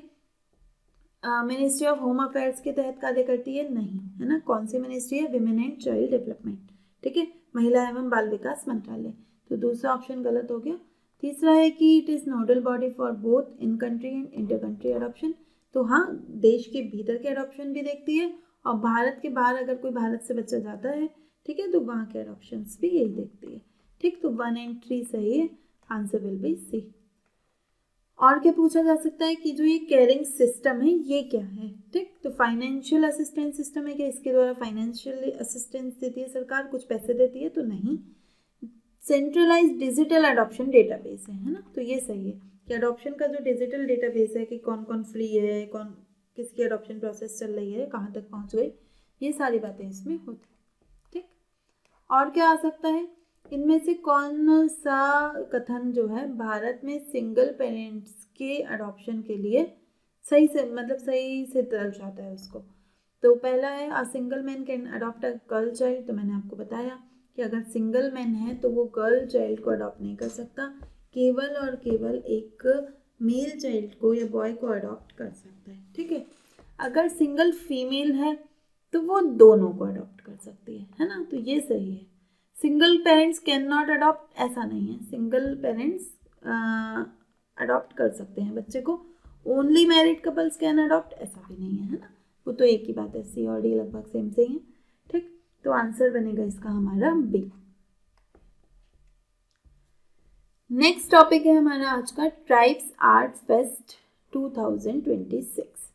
मिनिस्ट्री ऑफ होम अफेयर्स के तहत कार्य करती है? नहीं, है ना। कौन सी मिनिस्ट्री है? विमेन एंड चाइल्ड डेवलपमेंट, ठीक है, महिला एवं बाल विकास मंत्रालय। तो दूसरा ऑप्शन गलत हो गया। तीसरा है कि it is nodal body for both in country and inter country adoption, तो हाँ देश के भीतर के अडॉप्शन भी देखती है और भारत के बाहर अगर कोई भारत से बच्चा जाता है, ठीक है, तो वहाँ के अडॉप्शंस भी यही देखती है, ठीक। तो 1 और 3 सही है, आंसर विल बी सी। और क्या पूछा जा सकता है कि जो ये केयरिंग सिस्टम है ये क्या है, ठीक। तो फाइनेंशियल असिस्टेंस सिस्टम है क्या? इसके द्वारा फाइनेंशियल असिस्टेंस देती है सरकार, कुछ पैसे देती है? तो नहीं। सेंट्रलाइज डिजिटल अडॉप्शन डेटाबेस है ना, तो ये सही है कि अडॉप्शन का जो डिजिटल डेटाबेस है कि कौन कौन फ्री है, कौन किसकी अडॉप्शन प्रोसेस चल रही है, कहाँ तक पहुँच गई, ये सारी बातें इसमें होती, ठीक। और क्या आ सकता है? इनमें से कौन सा कथन जो है भारत में सिंगल पेरेंट्स के अडॉप्शन के लिए सही से दर्शाता है उसको? तो पहला है a single man can adopt a girl child, तो मैंने आपको बताया कि अगर सिंगल मैन है तो वो गर्ल चाइल्ड को अडॉप्ट नहीं कर सकता, केवल और केवल एक मेल चाइल्ड को या बॉय को अडॉप्ट कर सकता है, ठीक है। अगर सिंगल फीमेल है तो वो दोनों को अडॉप्ट कर सकती है ना, तो ये सही है। Single parents can not adopt, ऐसा नहीं है, सिंगल पेरेंट्स अडॉप्ट कर सकते हैं बच्चे को। Only married couples can adopt, ऐसा भी नहीं है ना, वो तो एक ही बात है, सी और डी लगभग सेम से ही है, ठीक। तो आंसर बनेगा इसका हमारा बी। नेक्स्ट टॉपिक है हमारा आज का ट्राइब्स आर्ट फेस्ट 2026,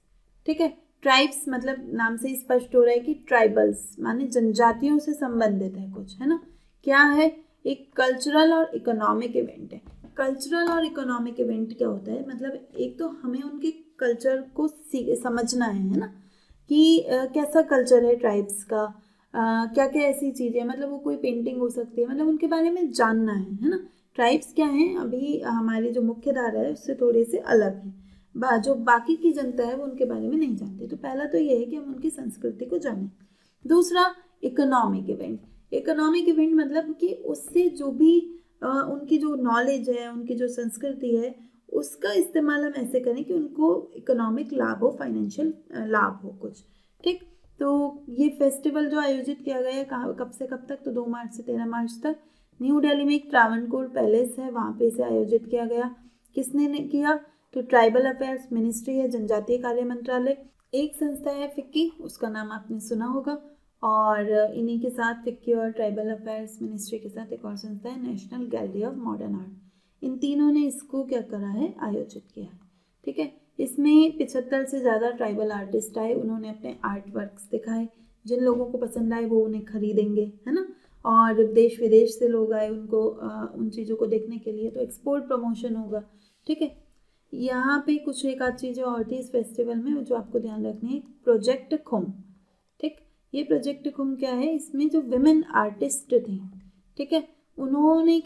ठीक है। ट्राइब्स मतलब नाम से स्पष्ट हो रहा है कि ट्राइबल्स माने जनजातियों से संबंधित है कुछ, है ना। क्या है? एक कल्चरल और इकोनॉमिक इवेंट है। कल्चरल और इकोनॉमिक इवेंट क्या होता है? मतलब एक तो हमें उनके कल्चर को समझना है ना, कि कैसा कल्चर है ट्राइब्स का, क्या क्या ऐसी चीज़ें, मतलब वो कोई पेंटिंग हो सकती है, मतलब उनके बारे में जानना है ना। ट्राइब्स क्या हैं? अभी हमारी जो मुख्य धारा है उससे थोड़े से अलग है, जो बाकी की जनता है वो उनके बारे में नहीं जानती। तो पहला तो ये है कि हम उनकी संस्कृति को जानें। दूसरा इकोनॉमिक इवेंट। इकोनॉमिक इवेंट मतलब कि उससे जो भी उनकी जो नॉलेज है, उनकी जो संस्कृति है, उसका इस्तेमाल हम ऐसे करें कि उनको इकोनॉमिक लाभ हो, फाइनेंशियल लाभ हो कुछ, ठीक। तो ये फेस्टिवल जो आयोजित किया गया है कब से कब तक? तो 2 मार्च से 13 मार्च तक न्यू दिल्ली में एक ट्रावनकोर पैलेस है, वहाँ पे इसे आयोजित किया गया। किसने किया? तो ट्राइबल अफेयर्स मिनिस्ट्री है, जनजातीय कार्य मंत्रालय। एक संस्था है फिक्की, उसका नाम आपने सुना होगा, और इन्हीं के साथ फिक्की और ट्राइबल अफेयर्स मिनिस्ट्री के साथ एक और संस्था है national gallery of modern art. इन तीनों ने इसको क्या करा है? आयोजित किया है, ठीक है। इसमें 75 से ज़्यादा ट्राइबल आर्टिस्ट आए, उन्होंने अपने आर्ट वर्क्स दिखाए, जिन लोगों को पसंद आए वो उन्हें खरीदेंगे, है ना। और देश विदेश से लोग आए उनको उन चीज़ों को देखने के लिए, तो एक्सपोर्ट प्रमोशन होगा, ठीक है। यहाँ पे कुछ एक आध चीज़ें और थी इस फेस्टिवल में जो आपको ध्यान रखनी है। प्रोजेक्ट खुम, ठीक। ये प्रोजेक्ट खुम क्या है? इसमें जो विमेन आर्टिस्ट थी, ठीक है, उन्होंने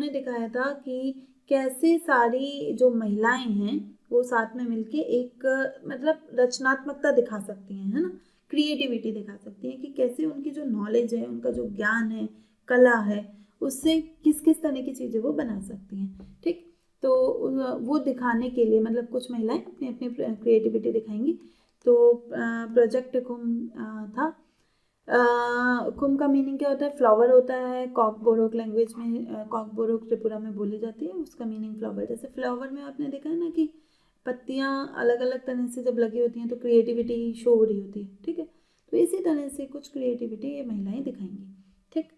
दिखाया था कि कैसे सारी जो महिलाएं हैं वो साथ में मिलके एक मतलब रचनात्मकता दिखा सकती हैं, है ना, क्रिएटिविटी दिखा सकती हैं, कि कैसे उनकी जो नॉलेज है, उनका जो ज्ञान है, कला है, उससे किस किस तरह की चीज़ें वो बना सकती हैं, ठीक। तो वो दिखाने के लिए मतलब कुछ महिलाएं अपनी अपनी क्रिएटिविटी दिखाएंगी। तो प्रोजेक्ट खुम था। खुम का मीनिंग क्या होता है? फ्लावर होता है। कॉकबोरोक लैंग्वेज में, कॉकबोरोक त्रिपुरा में बोली जाती है, उसका मीनिंग फ्लावर। जैसे फ्लावर में आपने देखा है ना कि पत्तियां अलग अलग तरह से जब लगी होती हैं तो क्रिएटिविटी शो हो रही होती है, ठीक है। तो इसी तरह से कुछ क्रिएटिविटी ये महिलाएं दिखाएंगी। ठीक,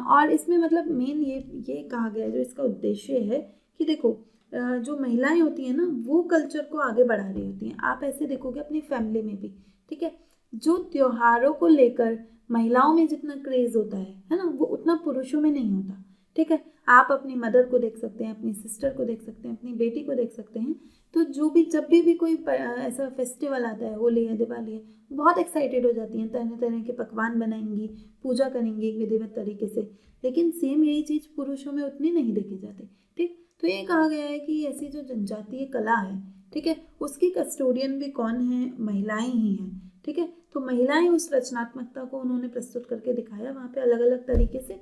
और इसमें मतलब मेन ये कहा गया है, जो इसका उद्देश्य है कि देखो जो महिलाएं होती हैं ना वो कल्चर को आगे बढ़ा रही होती हैं। आप ऐसे देखोगे अपनी फैमिली में भी, ठीक है, जो त्योहारों को लेकर महिलाओं में जितना क्रेज होता है ना, वो उतना पुरुषों में नहीं होता। ठीक है, आप अपनी मदर को देख सकते हैं, अपनी सिस्टर को देख सकते हैं, अपनी बेटी को देख सकते हैं, तो जब भी कोई ऐसा फेस्टिवल आता है, होली है, दिवाली है, बहुत एक्साइटेड हो जाती हैं, तरह तरह के पकवान बनाएंगी, पूजा करेंगी विधिवत तरीके से। लेकिन सेम यही चीज़ पुरुषों में उतनी नहीं देखी जाती। ठीक, तो ये कहा गया है कि ऐसी जो जनजातीय कला है, ठीक है, उसकी कस्टोडियन भी कौन है? महिलाएं ही हैं। ठीक है, तो महिलाएं उस रचनात्मकता को उन्होंने प्रस्तुत करके दिखाया वहाँ पे अलग अलग तरीके से।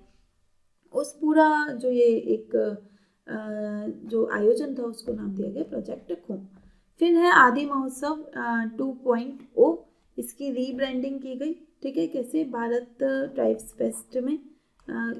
उस पूरा जो ये एक जो आयोजन था उसको नाम दिया गया प्रोजेक्ट खूम। फिर है आदि महोत्सव 2.0, इसकी रीब्रांडिंग की गई। ठीक है, कैसे? भारत ट्राइब्स फेस्ट में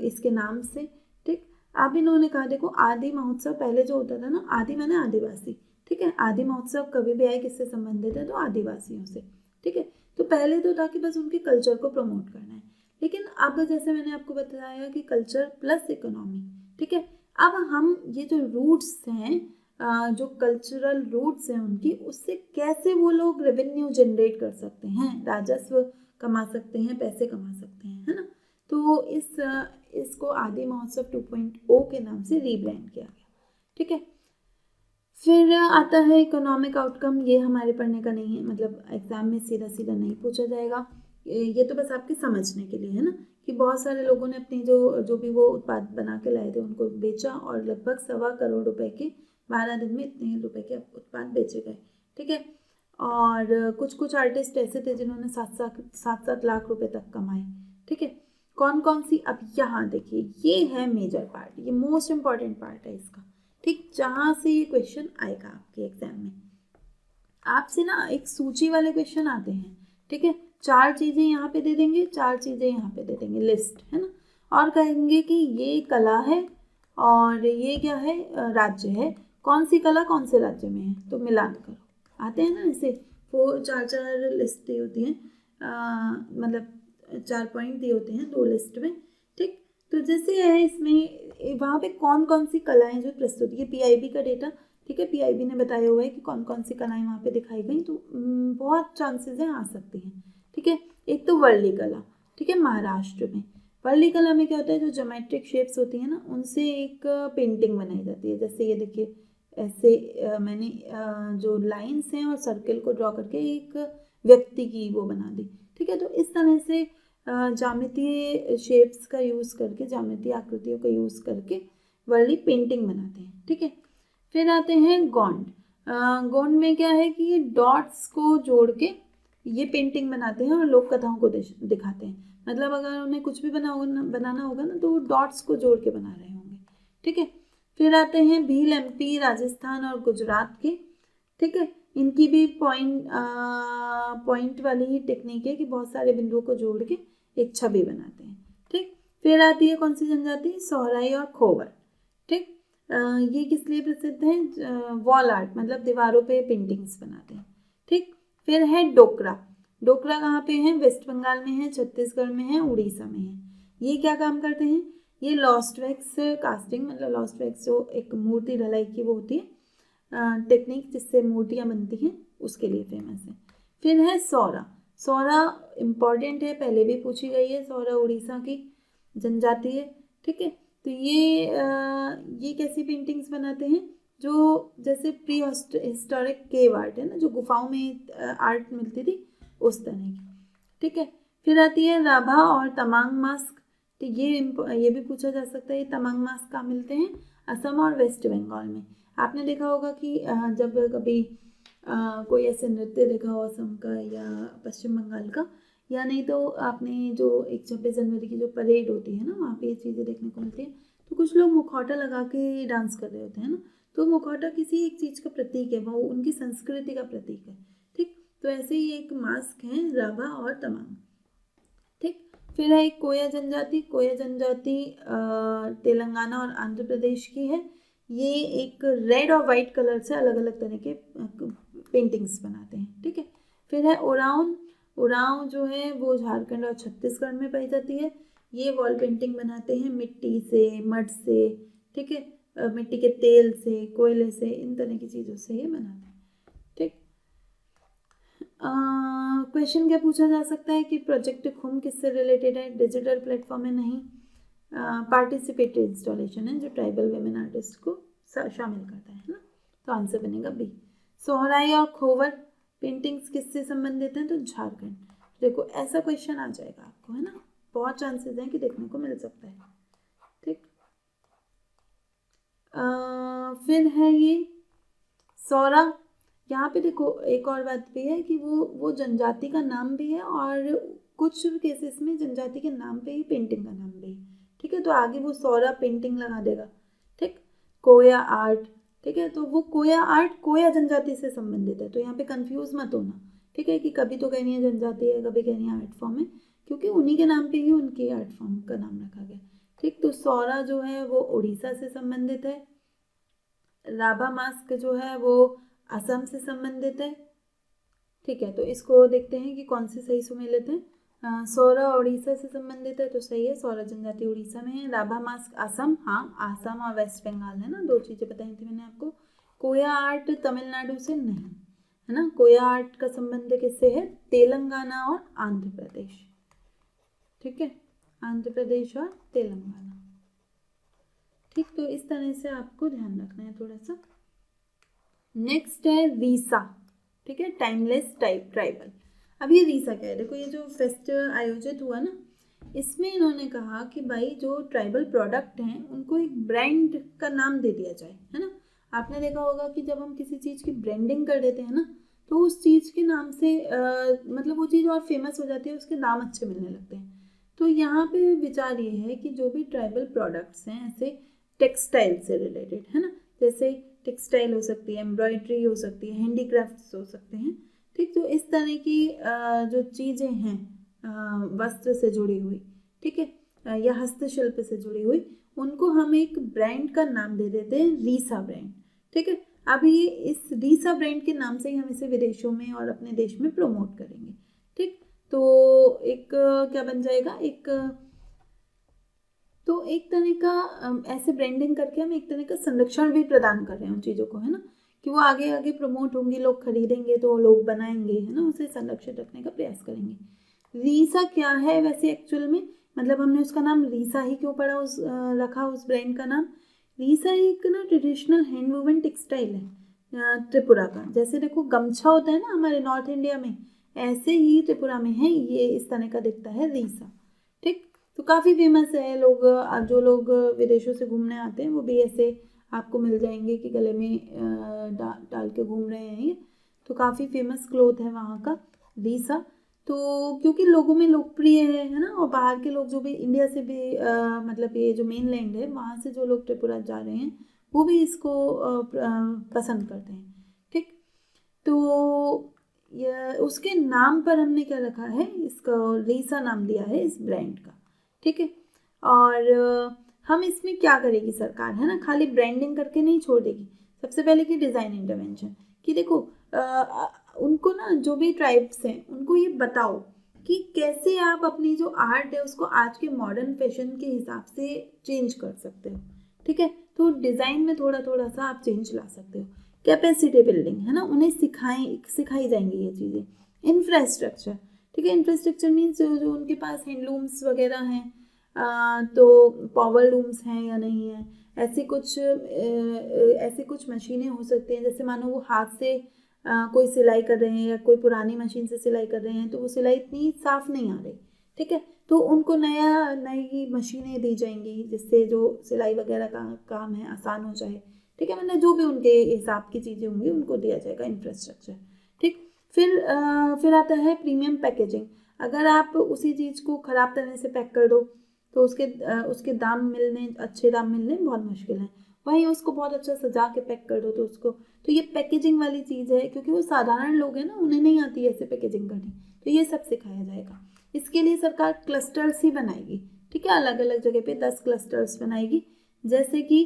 इसके नाम से। ठीक, अब इन्होंने कहा देखो आदि महोत्सव पहले जो होता था ना, आदि माने आदिवासी। ठीक है, आदि महोत्सव कभी भी आए किससे संबंधित है? तो आदिवासियों से। ठीक है, तो पहले तो था कि बस उनके कल्चर को प्रमोट करना है, लेकिन अब जैसे मैंने आपको बताया कि कल्चर प्लस इकोनॉमी। ठीक है, अब हम ये जो रूट्स हैं, जो कल्चरल रूट्स हैं उनकी, उससे कैसे वो लोग रेवेन्यू जनरेट कर सकते हैं, राजस्व कमा सकते हैं, पैसे कमा सकते हैं, है ना। तो इसको आदि महोत्सव 2.0 के नाम से रीब्रांड किया गया। ठीक है, फिर आता है इकोनॉमिक आउटकम। ये हमारे पढ़ने का नहीं है, मतलब एग्जाम में सीधा सीधा नहीं पूछा जाएगा, ये तो बस आपके समझने के लिए है ना, कि बहुत सारे लोगों ने अपनी जो भी वो उत्पाद बना के लाए थे उनको बेचा, और लगभग 1.25 करोड़ रुपए के 12 दिन में इतने रुपए के उत्पाद बेचे गए। ठीक है, और कुछ आर्टिस्ट ऐसे थे जिन्होंने 7-7 लाख रुपए तक कमाए। ठीक है, कौन कौन सी? अब यहाँ देखिए, ये है मेजर पार्ट, ये मोस्ट इम्पॉर्टेंट पार्ट है इसका। ठीक, जहाँ से ये क्वेश्चन आएगा आपके एग्जाम में, आपसे ना एक सूची वाले क्वेश्चन आते हैं। ठीक है, 4 चीज़ें यहाँ पे दे देंगे, 4 चीज़ें यहाँ पे दे देंगे, लिस्ट है ना, और कहेंगे कि ये कला है और ये क्या है? राज्य है। कौन सी कला कौन से राज्य में है? तो मिलान करो। आते हैं ना ऐसे, वो 4 लिस्ट दी होती हैं, मतलब 4 पॉइंट दिए होते हैं 2 लिस्ट में। ठीक, तो जैसे है इसमें वहाँ पे कौन कौन सी कलाएं जो प्रस्तुत, ये पीआईबी का डेटा। ठीक है, पीआईबी ने बताया हुआ है कि कौन कौन सी कलाएं वहाँ पे दिखाई गई, तो बहुत चांसेस हैं आ सकती हैं। ठीक है, एक तो वर्ली कला। ठीक है, महाराष्ट्र में वर्ली कला में क्या होता है, जो ज्योमेट्रिक शेप्स होती हैं ना, उनसे एक पेंटिंग बनाई जाती है। जैसे ये देखिए, ऐसे मैंने जो लाइन्स हैं और सर्कल को ड्रॉ करके एक व्यक्ति की वो बना दी। ठीक है, तो इस तरह से ज्यामितीय शेप्स का यूज़ करके, ज्यामितीय आकृतियों का यूज़ करके वर्ली पेंटिंग बनाते हैं। ठीक है, फिर आते हैं गोंड। गोंड में क्या है कि ये डॉट्स को जोड़ के ये पेंटिंग बनाते हैं और लोक कथाओं को दिखाते हैं। मतलब अगर उन्हें कुछ भी बनाना होगा ना, तो वो डॉट्स को जोड़ के बना रहे होंगे। ठीक है, फिर आते हैं भील, एमपी, राजस्थान और गुजरात के। ठीक है, इनकी भी पॉइंट वाली ही टेक्निक है कि बहुत सारे बिंदुओं को जोड़ के एक छवि बनाते हैं। ठीक, फिर आती है कौन सी जनजाति? सोहराई और खोवर। ठीक, ये किस लिए प्रसिद्ध है? वॉल आर्ट, मतलब दीवारों पे पेंटिंग्स बनाते हैं। ठीक, फिर है डोकरा। डोकरा कहाँ पे है? वेस्ट बंगाल में है, छत्तीसगढ़ में है, उड़ीसा में है। ये क्या काम करते हैं? ये लॉस्ट वैक्स कास्टिंग, मतलब लॉस्ट वैक्स जो एक मूर्ति ढलाई की वो होती है टेक्निक, जिससे मूर्तियाँ बनती हैं, उसके लिए फेमस है। फिर है सौरा। सौरा इम्पॉर्टेंट है, पहले भी पूछी गई है। सौरा उड़ीसा की जनजाति है। ठीक है, तो ये कैसी पेंटिंग्स बनाते हैं? जो जैसे प्री हिस्टोरिक केव आर्ट है ना, जो गुफाओं में आर्ट मिलती थी, उस तरह की। ठीक है, फिर आती है राभा और तमांग मास्क। तो ये भी पूछा जा सकता है, ये तमांग मास्क कहाँ मिलते हैं? असम और वेस्ट बंगाल में। आपने देखा होगा कि जब कभी कोई ऐसे नृत्य देखा हो असम का या पश्चिम बंगाल का, या नहीं तो आपने जो एक 26 जनवरी की जो परेड होती है ना, वहाँ पे ये चीज़ें देखने को मिलती है। तो कुछ लोग मुखौटा लगा के डांस कर रहे होते हैं ना, तो मुखौटा किसी एक चीज़ का प्रतीक है, वो उनकी संस्कृति का प्रतीक है। ठीक, तो ऐसे ही एक मास्क है राभा और तमांग। ठीक, फिर है एक कोया जनजाति। कोया जनजाति तेलंगाना और आंध्र प्रदेश की है। ये एक रेड और वाइट कलर से अलग अलग तरह के पेंटिंग्स बनाते हैं। ठीक है, फिर है ओराउन उरांव जो है वो झारखंड और छत्तीसगढ़ में पाई जाती है। ये वॉल पेंटिंग बनाते हैं मिट्टी से, मड से, ठीक है, मिट्टी के तेल से, कोयले से, इन तरह की चीज़ों से ये बनाते हैं। ठीक, क्वेश्चन क्या पूछा जा सकता है कि प्रोजेक्ट खुम किससे रिलेटेड है? डिजिटल प्लेटफॉर्म है नहीं, पार्टिसिपेटरी इंस्टॉलेशन है जो ट्राइबल वेमेन आर्टिस्ट को शामिल करता है ना, तो आंसर बनेगा बी। सोहराई और खोवर पेंटिंग्स किससे संबंधित हैं? तो झारखंड। देखो ऐसा क्वेश्चन आ जाएगा आपको, है ना, बहुत चांसेस हैं कि देखने को मिल सकता है। ठीक, फिर है ये सौरा। यहाँ पे देखो एक और बात भी है कि वो जनजाति का नाम भी है और कुछ केसेस में जनजाति के नाम पे ही पेंटिंग का नाम भी है। ठीक है, तो आगे वो सौरा पेंटिंग लगा देगा। ठीक, कोया आर्ट, ठीक है, तो वो कोया आर्ट कोया जनजाति से संबंधित है, तो यहाँ पे कंफ्यूज मत होना। ठीक है, कि कभी तो कहनी है जनजाति है, कभी कहनी है आर्ट फॉर्म है, क्योंकि उन्हीं के नाम पे ही उनकी आर्ट फॉर्म का नाम रखा गया। ठीक, तो सौरा जो है वो उड़ीसा से संबंधित है। राभा मास्क जो है वो असम से संबंधित है। ठीक है, तो इसको देखते हैं कि कौन से सही सुमेलित हैं। सौरा उड़ीसा से संबंधित है तो सही है, सौरा जनजाति उड़ीसा में है। राभा मास्क असम, हाँ आसम और वेस्ट बंगाल है ना, दो चीज़ें बताई थी मैंने आपको। कोया आर्ट तमिलनाडु से नहीं है ना, कोया आर्ट का संबंध किससे है? तेलंगाना और आंध्र प्रदेश। ठीक है, आंध्र प्रदेश और तेलंगाना। ठीक, तो इस तरह से आपको ध्यान रखना है थोड़ा सा। नेक्स्ट है रीसा। ठीक है, टाइमलेस ट्राइबल। अब ये रीसा क्या है? देखो ये जो फेस्ट आयोजित हुआ ना, इसमें इन्होंने कहा कि भाई जो ट्राइबल प्रोडक्ट हैं उनको एक ब्रांड का नाम दे दिया जाए, है ना। आपने देखा होगा कि जब हम किसी चीज़ की ब्रांडिंग कर देते हैं ना, तो उस चीज़ के नाम से मतलब वो चीज़ और फेमस हो जाती है, उसके दाम अच्छे मिलने लगते हैं। तो यहाँ पे विचार ये है कि जो भी ट्राइबल प्रोडक्ट्स हैं ऐसे टेक्सटाइल से रिलेटेड, है ना, जैसे टेक्सटाइल हो सकती है, एम्ब्रॉयडरी हो सकती है, हैंडीक्राफ्ट्स हो सकते हैं। ठीक, तो इस तरह की जो चीज़ें हैं वस्त्र से जुड़ी हुई, ठीक है, या हस्तशिल्प से जुड़ी हुई, उनको हम एक ब्रांड का नाम दे देते हैं रीसा ब्रांड। ठीक है, अब ये इस रीसा ब्रांड के नाम से ही हम इसे विदेशों में और अपने देश में प्रमोट करेंगे। ठीक, तो एक क्या बन जाएगा, एक तरह का ऐसे ब्रांडिंग करके हम एक तरह का संरक्षण भी प्रदान कर रहे हैं उन चीज़ों को, है ना, कि वो आगे आगे प्रमोट होंगी, लोग खरीदेंगे तो लोग बनाएंगे, है ना, उसे संरक्षित रखने का प्रयास करेंगे। रीसा क्या है वैसे एक्चुअल में, मतलब हमने उसका नाम रीसा ही क्यों पड़ा, रखा उस ब्रांड का नाम? रीसा एक ना ट्रेडिशनल हैंड वूवन टेक्सटाइल है त्रिपुरा का। जैसे देखो गमछा होता है ना हमारे नॉर्थ इंडिया में, ऐसे ही त्रिपुरा में है ये, इस तरह का दिखता है रीसा। ठीक, तो काफ़ी फेमस है। जो लोग विदेशों से घूमने आते हैं वो भी ऐसे आपको मिल जाएंगे कि गले में डाल के घूम रहे हैं ये, तो काफ़ी फेमस क्लोथ है वहाँ का रीसा। तो क्योंकि लोगों में लोकप्रिय है ना, और बाहर के लोग जो भी इंडिया से भी मतलब ये जो मेन लैंड है वहाँ से जो लोग त्रिपुरा जा रहे हैं वो भी इसको पसंद करते हैं। ठीक, तो उसके नाम पर हमने क्या रखा है, इसका रीसा नाम दिया है इस ब्रांड का। ठीक है, और हम इसमें क्या करेगी सरकार, है ना, खाली ब्रांडिंग करके नहीं छोड़ देगी। सबसे पहले की डिज़ाइन इंटरवेंशन, कि देखो उनको ना, जो भी ट्राइब्स हैं उनको ये बताओ कि कैसे आप अपनी जो आर्ट है उसको आज के मॉडर्न फैशन के हिसाब से चेंज कर सकते हो। ठीक है, तो डिज़ाइन में थोड़ा थोड़ा सा आप चेंज ला सकते हो। कैपेसिटी बिल्डिंग, है ना, उन्हें सिखाई जाएंगी ये चीज़ें। इंफ्रास्ट्रक्चर, ठीक है, इंफ्रास्ट्रक्चर मीन्स जो उनके पास हैंडलूम्स वगैरह हैं, तो पावर लूम्स हैं या नहीं है, ऐसे कुछ मशीनें हो सकती हैं। जैसे मानो वो हाथ से कोई सिलाई कर रहे हैं या कोई पुरानी मशीन से सिलाई कर रहे हैं, तो वो सिलाई इतनी साफ नहीं आ रही। ठीक है, तो उनको नई मशीनें दी जाएंगी जिससे जो सिलाई वगैरह का काम है आसान हो जाए। ठीक है, मतलब जो भी उनके हिसाब की चीज़ें होंगी उनको दिया जाएगा इंफ्रास्ट्रक्चर। ठीक, फिर आता है प्रीमियम पैकेजिंग। अगर आप उसी चीज़ को ख़राब तरह से पैक कर दो तो उसके अच्छे दाम मिलने बहुत मुश्किल है। वहीं उसको बहुत अच्छा सजा के पैक कर दो तो ये पैकेजिंग वाली चीज़ है, क्योंकि वो साधारण लोग हैं ना, उन्हें नहीं आती ऐसे पैकेजिंग करनी, तो ये सब सिखाया जाएगा। इसके लिए सरकार क्लस्टर्स ही बनाएगी। ठीक है, अलग अलग जगह पे 10 क्लस्टर्स बनाएगी। जैसे कि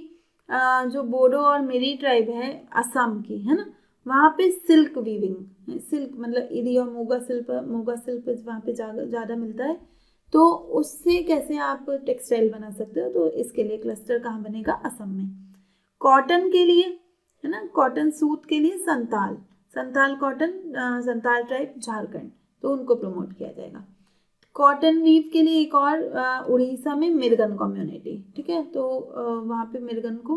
जो बोडो और मेरी ट्राइब है असम की, है ना, वहाँ पे सिल्क वीविंग, सिल्क मतलब इरी और मूंगा शिल्प वहाँ पे ज़्यादा मिलता है, तो उससे कैसे आप टेक्सटाइल बना सकते हो, तो इसके लिए क्लस्टर कहाँ बनेगा, असम में। कॉटन के लिए है ना, कॉटन सूत के लिए संताल कॉटन, संताल ट्राइब झारखंड, तो उनको प्रमोट किया जाएगा। कॉटन वीव के लिए एक और उड़ीसा में मिर्गन कम्युनिटी, ठीक है, तो वहाँ पे मिर्गन को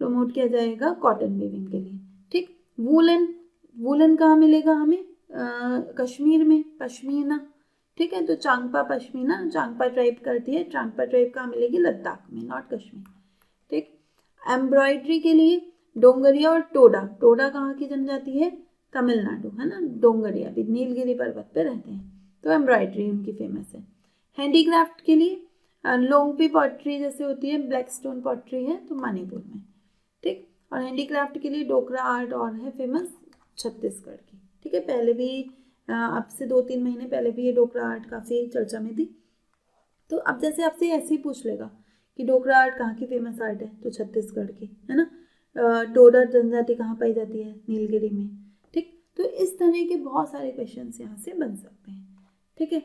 प्रमोट किया जाएगा कॉटन वीविंग के लिए। ठीक, वूलन कहाँ मिलेगा हमें, कश्मीर में, पश्मीना, ठीक है, तो चांगपा पश्मीना, चांगपा ट्राइब करती है, चांगपा ट्राइब कहाँ मिलेगी, लद्दाख में, नॉट कश्मीर। ठीक, एम्ब्रॉयडरी के लिए डोंगरिया और टोडा कहाँ की जनजाति है, तमिलनाडु, है ना, डोंगरिया भी नीलगिरी पर्वत पे रहते हैं, तो एम्ब्रॉयडरी उनकी फेमस है। हैंडीक्राफ्ट के लिए लोंगपी पॉटरी जैसे होती है, ब्लैक स्टोन पॉटरी है, तो मणिपुर में। ठीक, और हैंडीक्राफ्ट के लिए डोकरा आर्ट और है फेमस, छत्तीसगढ़ की। ठीक है, पहले भी अब से 2-3 महीने पहले भी ये डोकरा आर्ट काफ़ी चर्चा में थी। तो अब जैसे आपसे ऐसे ही पूछ लेगा कि डोकरा आर्ट कहाँ की फेमस आर्ट है, तो छत्तीसगढ़ की, है ना। टोडा जनजाति कहाँ पाई जाती है, नीलगिरी में। ठीक, तो इस तरह के बहुत सारे क्वेश्चन यहाँ से बन सकते हैं। ठीक है,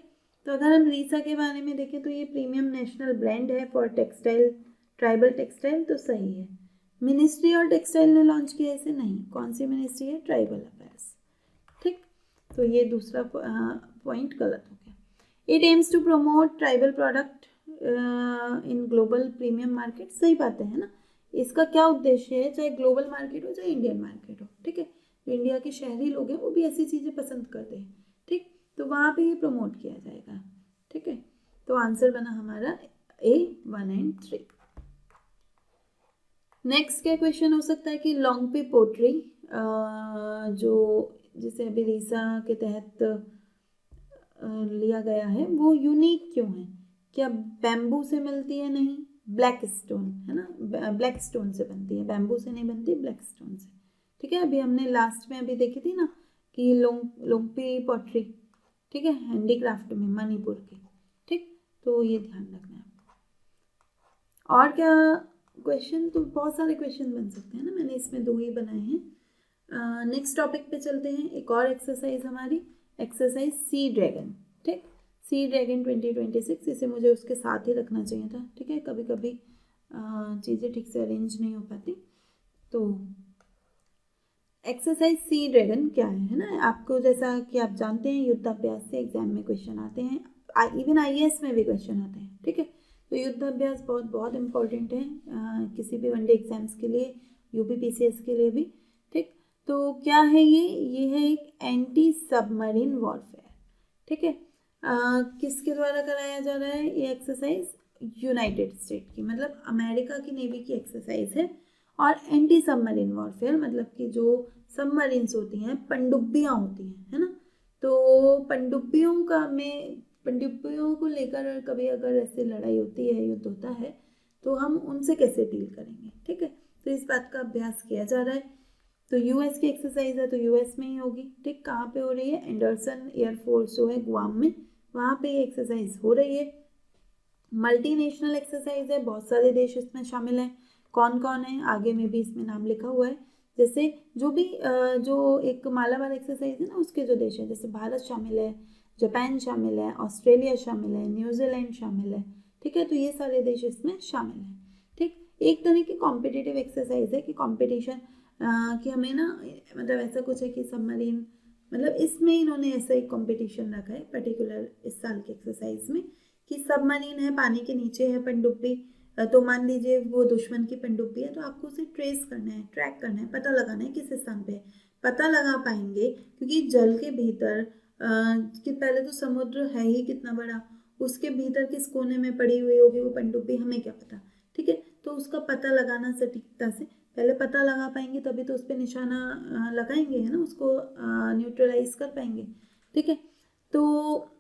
तो अगर हम रीसा के बारे में देखें तो ये प्रीमियम नेशनल ब्रांड है फॉर टेक्सटाइल, ट्राइबल टेक्सटाइल, तो सही है। मिनिस्ट्री और टेक्सटाइल ने लॉन्च किया इसे, नहीं, कौन सी मिनिस्ट्री है, ट्राइबल अफेयर्स। ठीक, तो ये दूसरा पॉइंट गलत हो गया। It aims to promote tribal product in global premium market, सही बात है ना। इसका क्या उद्देश्य है, चाहे ग्लोबल मार्केट हो चाहे इंडियन मार्केट हो, ठीक है, जो इंडिया के शहरी लोग हैं वो भी ऐसी चीज़ें पसंद करते हैं। ठीक, तो वहाँ पे ये प्रमोट किया जाएगा। ठीक है, तो आंसर बना हमारा A 1 and 3। नेक्स्ट क्या क्वेश्चन हो सकता है कि लोंगपी पोट्री जो जिसे अभी रीसा के तहत लिया गया है, वो यूनिक क्यों है, क्या बैम्बू से मिलती है, नहीं, ब्लैक स्टोन, है ना, ब्लैक स्टोन से बनती है, बैम्बू से नहीं बनती, ब्लैक स्टोन से। ठीक है, अभी हमने लास्ट में अभी देखी थी ना कि लोंगपी पॉटरी, ठीक है, हैंडीक्राफ्ट में मणिपुर की। ठीक, तो ये ध्यान रखना है। और क्या क्वेश्चन, तो बहुत सारे क्वेश्चन बन सकते हैं ना, मैंने इसमें 2 ही बनाए हैं। नेक्स्ट टॉपिक पे चलते हैं, एक और एक्सरसाइज हमारी, एक्सरसाइज सी ड्रैगन। ठीक, सी ड्रैगन 2026, इसे मुझे उसके साथ ही रखना चाहिए था। ठीक है, कभी कभी चीज़ें ठीक से अरेंज नहीं हो पाती। तो एक्सरसाइज सी ड्रैगन क्या है ना, आपको जैसा कि आप जानते हैं युद्धाभ्यास से एग्जाम में क्वेश्चन आते हैं, इवन IAS में भी क्वेश्चन आते हैं। ठीक है, तो युद्धाभ्यास बहुत इंपॉर्टेंट है किसी भी वनडे एग्जाम्स के लिए, UPPCS के लिए भी। ठीक, तो क्या है ये है एक एंटी सबमरीन वॉरफेयर। ठीक है, किसके द्वारा कराया जा रहा है ये एक्सरसाइज, यूनाइटेड स्टेट की, मतलब अमेरिका की नेवी की एक्सरसाइज है। और एंटी सबमरीन वॉरफेयर मतलब कि जो सबमरीन्स होती हैं, पनडुब्बियाँ होती हैं, है ना, तो पनडुब्बियों को लेकर कभी अगर ऐसे लड़ाई होती है, युद्ध होता है, तो हम उनसे कैसे डील करेंगे। ठीक है, तो इस बात का अभ्यास किया जा रहा है। तो US की एक्सरसाइज है, तो US में ही होगी। ठीक, कहाँ पे हो रही है, एंडरसन एयरफोर्स जो है गुआम में, वहाँ पे ये एक्सरसाइज हो रही है। मल्टीनेशनल एक्सरसाइज है, बहुत सारे देश इसमें शामिल हैं। कौन कौन है, आगे में भी इसमें नाम लिखा हुआ है। जैसे जो एक मालाबार एक्सरसाइज है ना, उसके जो देश हैं, जैसे भारत शामिल है, जापान शामिल है, ऑस्ट्रेलिया शामिल है, न्यूजीलैंड शामिल है। ठीक है, तो ये सारे देश इसमें शामिल हैं। ठीक, एक तरह की कॉम्पिटिटिव एक्सरसाइज है कि कॉम्पिटिशन कि हमें ना, मतलब ऐसा कुछ है कि सबमरीन, मतलब इसमें इन्होंने ऐसा एक कॉम्पिटिशन रखा है पर्टिकुलर इस साल की एक्सरसाइज में कि सबमरीन है, पानी के नीचे है पनडुब्बी, तो मान लीजिए वो दुश्मन की पनडुब्बी है, तो आपको उसे ट्रेस करना है, ट्रैक करना है, पता लगाना है किस स्थान पे है। पता लगा पाएंगे क्योंकि जल के भीतर कि पहले तो समुद्र है ही कितना बड़ा, उसके भीतर किस कोने में पड़ी हुई होगी वो पनडुब्बी, हमें क्या पता। ठीक है, तो उसका पता लगाना सटीकता से, पहले पता लगा पाएंगे तभी तो उस पर निशाना लगाएंगे, है ना, उसको न्यूट्रलाइज कर पाएंगे। ठीक है, तो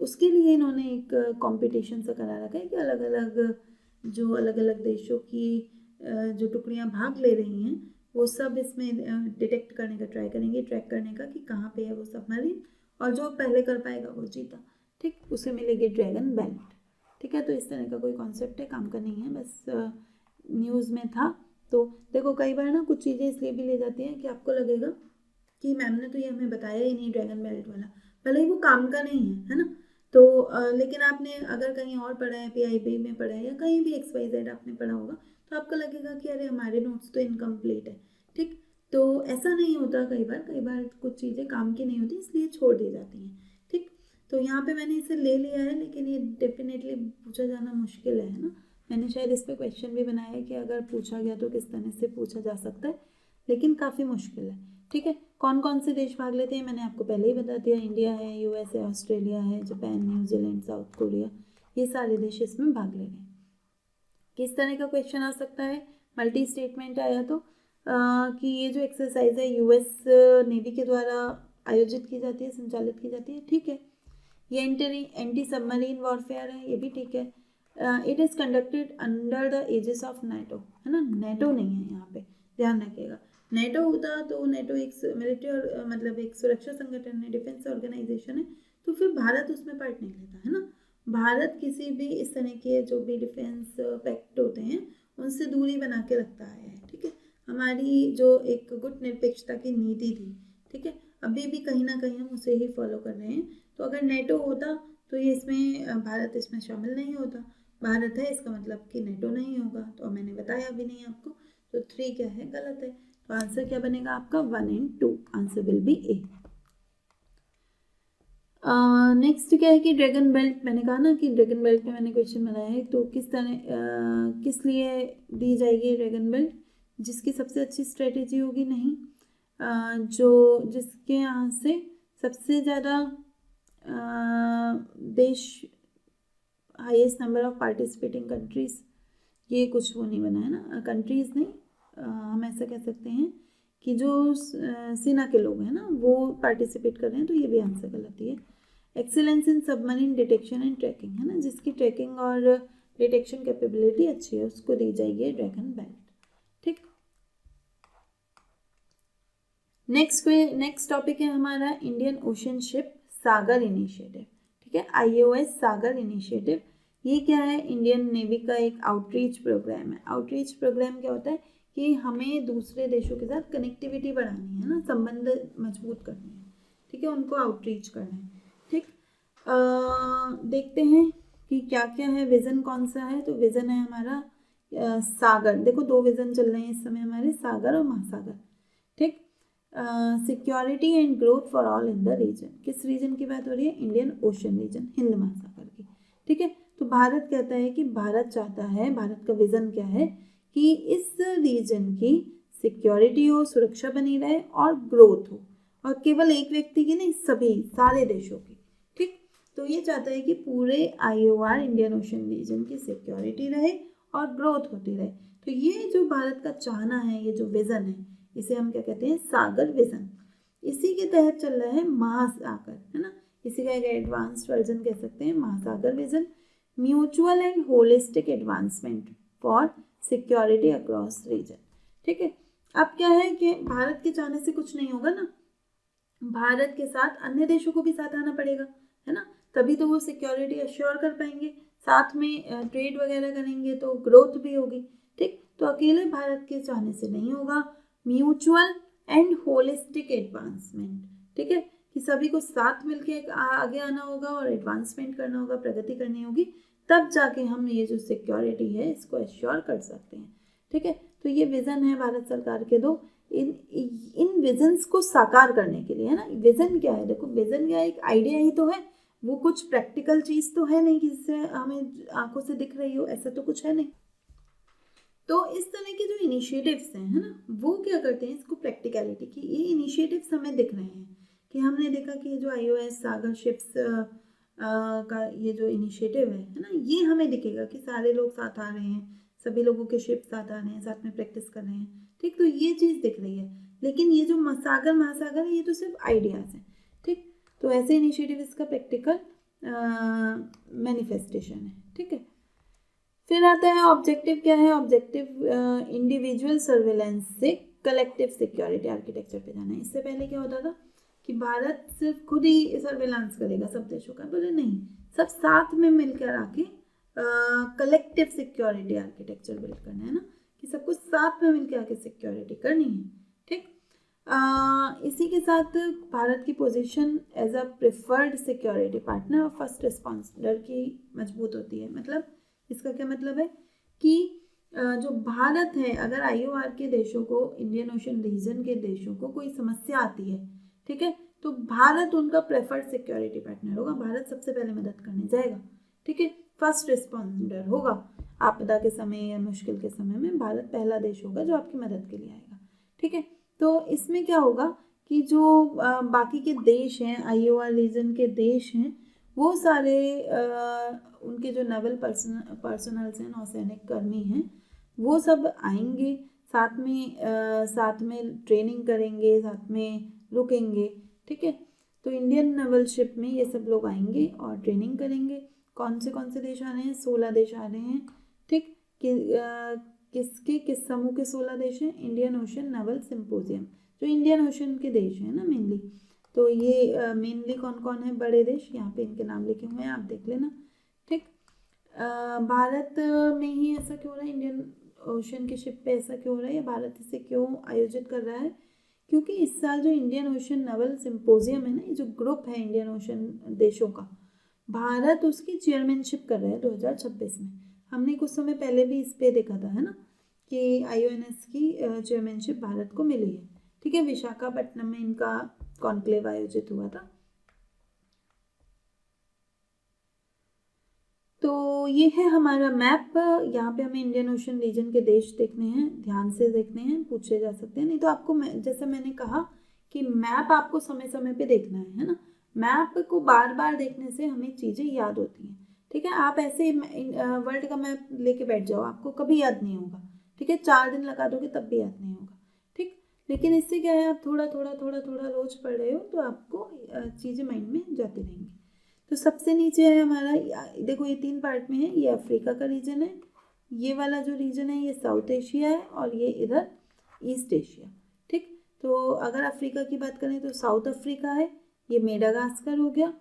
उसके लिए इन्होंने एक कंपटीशन सा करा रखा है कि अलग अलग देशों की जो टुकड़ियां भाग ले रही हैं, वो सब इसमें डिटेक्ट करने का ट्राई करेंगे, ट्रैक करने का कि कहाँ पे है वो सबमरीन, और जो पहले कर पाएगा वो जीता। ठीक, उसे मिलेगी ड्रैगन बेल्ट। ठीक है, तो इस तरह का कोई कॉन्सेप्ट है, काम का नहीं है, बस न्यूज़ में था तो देखो कई बार ना कुछ चीज़ें इसलिए भी ले जाती हैं कि आपको लगेगा कि मैम ने तो ये हमें बताया ही नहीं ड्रैगन बेल्ट वाला, भले ही वो काम का नहीं है ना। तो लेकिन आपने अगर कहीं और पढ़ा है, PIB में पढ़ा है या कहीं भी XYZ आपने पढ़ा होगा, तो आपको लगेगा कि अरे हमारे नोट्स तो इनकम्प्लीट है। ठीक, तो ऐसा नहीं होता। कई बार कुछ चीज़ें काम की नहीं होती, इसलिए छोड़ दी जाती हैं। ठीक, तो यहाँ पे मैंने इसे ले लिया है, लेकिन ये डेफिनेटली पूछा जाना मुश्किल है ना। मैंने शायद इस पर क्वेश्चन भी बनाया है कि अगर पूछा गया तो किस तरह से पूछा जा सकता है, लेकिन काफ़ी मुश्किल है। ठीक है, कौन कौन से देश भाग लेते हैं मैंने आपको पहले ही बता दिया। इंडिया है, US है, ऑस्ट्रेलिया है, जापान, न्यूजीलैंड, साउथ कोरिया, ये सारे देश इसमें भाग ले रहे हैं। किस तरह का क्वेश्चन आ सकता है, मल्टी स्टेटमेंट आया तो कि ये जो एक्सरसाइज है US नेवी के द्वारा आयोजित की जाती है, संचालित की जाती है। ठीक है, ये एंटी सबमरीन वॉरफेयर है, ये भी ठीक है। It is conducted under the aegis of NATO, है ना। NATO नहीं है यहाँ पे, ध्यान रखिएगा। NATO होता तो NATO एक मिलिट्री और मतलब एक सुरक्षा संगठन है, डिफेंस ऑर्गेनाइजेशन है, तो फिर भारत उसमें पार्ट नहीं लेता, है ना। भारत किसी भी इस तरह के जो भी डिफेंस पैक्ट होते हैं उनसे दूरी बना के रखता है। ठीक है, हमारी जो एक गुट निरपेक्षता की नीति थी, ठीक है, अभी भी कहीं ना कहीं हम उसे ही फॉलो कर रहे हैं। तो अगर NATO होता तो ये इसमें भारत इसमें शामिल नहीं होता। भारत है इसका मतलब कि NATO नहीं होगा, तो मैंने बताया भी नहीं आपको। तो 3 क्या है, गलत है। तो आंसर क्या बनेगा आपका, 1 and 2, answer will be A। Next क्या है कि ड्रैगन बेल्ट, मैंने कहा ना कि ड्रैगन बेल्ट में मैंने क्वेश्चन बनाया है, तो किस लिए दी जाएगी ड्रैगन बेल्ट, जिसकी सबसे अच्छी स्ट्रेटेजी होगी, नहीं, जिसके यहाँ से सबसे ज़्यादा देश, highest number of participating countries, ये कुछ वो नहीं बना है ना, कंट्रीज नहीं, हम ऐसा कह सकते हैं कि जो सेना के लोग हैं ना वो पार्टिसिपेट कर रहे हैं, तो ये भी आंसर गलत ही है। Excellence in submarine detection and tracking, है ना, जिसकी ट्रैकिंग और डिटेक्शन कैपेबिलिटी अच्छी है उसको दी जाएगी ड्रैगन बेल्ट। ठीक, नेक्स्ट टॉपिक है हमारा इंडियन ओशन शिप सागर इनिशिएटिव। ठीक है, IOS सागर इनिशिएटिव, ये क्या है, इंडियन नेवी का एक आउटरीच प्रोग्राम है। आउटरीच प्रोग्राम क्या होता है कि हमें दूसरे देशों के साथ कनेक्टिविटी बढ़ानी है ना, संबंध मजबूत करने हैं। ठीक है, उनको आउटरीच करना है। ठीक, देखते हैं कि क्या क्या है, विज़न कौन सा है। तो विज़न है हमारा सागर, देखो 2 विज़न चल रहे हैं इस समय हमारे, सागर और महासागर। ठीक, security and growth for all in the region, किस रीजन की बात हो रही है, इंडियन ओशन रीजन, हिंद महासागर की। ठीक है, तो भारत कहता है कि भारत चाहता है, भारत का विजन क्या है कि इस रीजन की सिक्योरिटी हो, सुरक्षा बनी रहे और ग्रोथ हो, और केवल एक व्यक्ति की नहीं, सभी सारे देशों की। ठीक, तो ये चाहता है कि पूरे IOR इंडियन ओशन रीजन की सिक्योरिटी रहे और ग्रोथ होती रहे। तो ये जो भारत का चाहना है, ये जो विजन है, इसे हम क्या कहते हैं, सागर विजन। इसी के तहत चल रहा है महासागर, है ना, इसी का एक एडवांस्ड वर्जन कह सकते हैं, MAHASAGAR vision, mutual and holistic advancement for security across region. ठीक है, अब क्या है कि भारत के चाहने से कुछ नहीं होगा ना, भारत के साथ अन्य देशों को भी साथ आना पड़ेगा, है ना, तभी तो वो सिक्योरिटी अश्योर कर पाएंगे, साथ में ट्रेड वगैरह करेंगे तो ग्रोथ भी होगी। ठीक, तो अकेले भारत के चाहने से नहीं होगा, म्यूचुअल एंड होलिस्टिक एडवांसमेंट। ठीक है, कि सभी को साथ मिलके आगे आना होगा और एडवांसमेंट करना होगा, प्रगति करनी होगी, तब जाके हम ये जो सिक्योरिटी है इसको एश्योर कर सकते हैं। ठीक है, तो ये विजन है भारत सरकार के 2, इन विजन्स को साकार करने के लिए, है ना। विजन क्या है, देखो विजन क्या है, एक आइडिया ही तो है, वो कुछ प्रैक्टिकल चीज़ तो है नहीं कि जिससे हमें आंखों से दिख रही हो, ऐसा तो कुछ है नहीं। तो इस तरह के जो इनिशिएटिव्स हैं, है ना, वो क्या करते हैं, इसको प्रैक्टिकलिटी की, ये इनिशिएटिव्स हमें दिख रहे हैं कि हमने देखा कि ये जो IOS सागर शिप्स का ये जो इनिशिएटिव है ना, ये हमें दिखेगा कि सारे लोग साथ आ रहे हैं, सभी लोगों के शिप साथ आ रहे हैं, साथ में प्रैक्टिस कर रहे हैं। ठीक, तो ये चीज़ दिख रही है, लेकिन ये जो सागर महासागर है ये तो सिर्फ आइडियाज़ हैं। ठीक, तो ऐसे इनिशिएटिव इसका प्रैक्टिकल मैनिफेस्टेशन है। ठीक है, फिर आता है ऑब्जेक्टिव, क्या है ऑब्जेक्टिव, इंडिविजुअल सर्वेलेंस से कलेक्टिव सिक्योरिटी आर्किटेक्चर पे जाना है। इससे पहले क्या होता था कि भारत सिर्फ खुद ही सर्वेलेंस करेगा सब देशों का, बोले नहीं, सब साथ में मिलकर आके कलेक्टिव सिक्योरिटी आर्किटेक्चर बिल्ड करना है ना, कि ये सबको साथ में मिलकर आके सिक्योरिटी करनी है। ठीक, इसी के साथ भारत की position as a preferred security partner और फर्स्ट रिस्पॉन्डर की मजबूत होती है। मतलब इसका क्या मतलब है कि जो भारत है, अगर IOR के देशों को, इंडियन ओशन रीजन के देशों को कोई समस्या आती है, ठीक है, तो भारत उनका प्रेफर्ड सिक्योरिटी पार्टनर होगा, भारत सबसे पहले मदद करने जाएगा। ठीक है, फर्स्ट रिस्पॉन्डर होगा, आपदा के समय या मुश्किल के समय में भारत पहला देश होगा जो आपकी मदद के लिए आएगा। ठीक है, तो इसमें क्या होगा कि जो बाकी के देश हैं, IOR रीजन के देश हैं, वो सारे उनके जो नेवल पर्सनल्स हैं, नौसैनिक कर्मी हैं, वो सब आएंगे, साथ में ट्रेनिंग करेंगे, साथ में रुकेंगे। ठीक है, तो इंडियन नेवल शिप में ये सब लोग आएंगे और ट्रेनिंग करेंगे। कौन से देश आ रहे हैं? 16 देश आ रहे हैं। ठीक, किस समूह के 16 देश हैं? इंडियन ओशन नेवल सिंपोजियम, जो इंडियन ओशन के देश हैं ना मेनली। तो ये मेनली कौन कौन है बड़े देश, यहाँ पे इनके नाम लिखे हुए हैं, आप देख लेना। ठीक, भारत में ही ऐसा क्यों हो रहा है, इंडियन ओशन के शिप पे ऐसा क्यों हो रहा है, या भारत इसे क्यों आयोजित कर रहा है? क्योंकि इस साल जो इंडियन ओशन नेवल सिंपोजियम है ना, ये जो ग्रुप है इंडियन ओशन देशों का, भारत उसकी चेयरमैनशिप कर रहा है 2026 में। हमने कुछ समय पहले भी इस पे देखा था, है ना, कि IONS की चेयरमैनशिप भारत को मिली है। ठीक है, विशाखापट्टनम में इनका कॉन्क्लेव आयोजित हुआ था। तो ये है हमारा मैप। यहाँ पे हमें इंडियन ओशन रीजन के देश देखने हैं, ध्यान से देखने हैं, पूछे जा सकते हैं। नहीं तो आपको जैसे मैंने कहा कि मैप आपको समय समय पे देखना है ना। मैप को बार बार देखने से हमें चीज़ें याद होती हैं। ठीक है, आप ऐसे वर्ल्ड का मैप लेके बैठ जाओ, आपको कभी याद नहीं होगा। ठीक है, 4 दिन लगा दोगे तब भी याद नहीं होगा। ठीक, लेकिन इससे क्या है, आप थोड़ा थोड़ा रोज पढ़ रहे हो तो आपको चीज़ें माइंड में जाती रहेंगी। तो सबसे नीचे है हमारा, देखो ये 3 पार्ट में है, ये अफ्रीका का रीजन है, ये वाला जो रीजन है ये साउथ एशिया है, और ये इधर ईस्ट एशिया। ठीक, तो अगर अफ्रीका की बात करें तो साउथ अफ्रीका है, ये मेडागास्कर हो गया,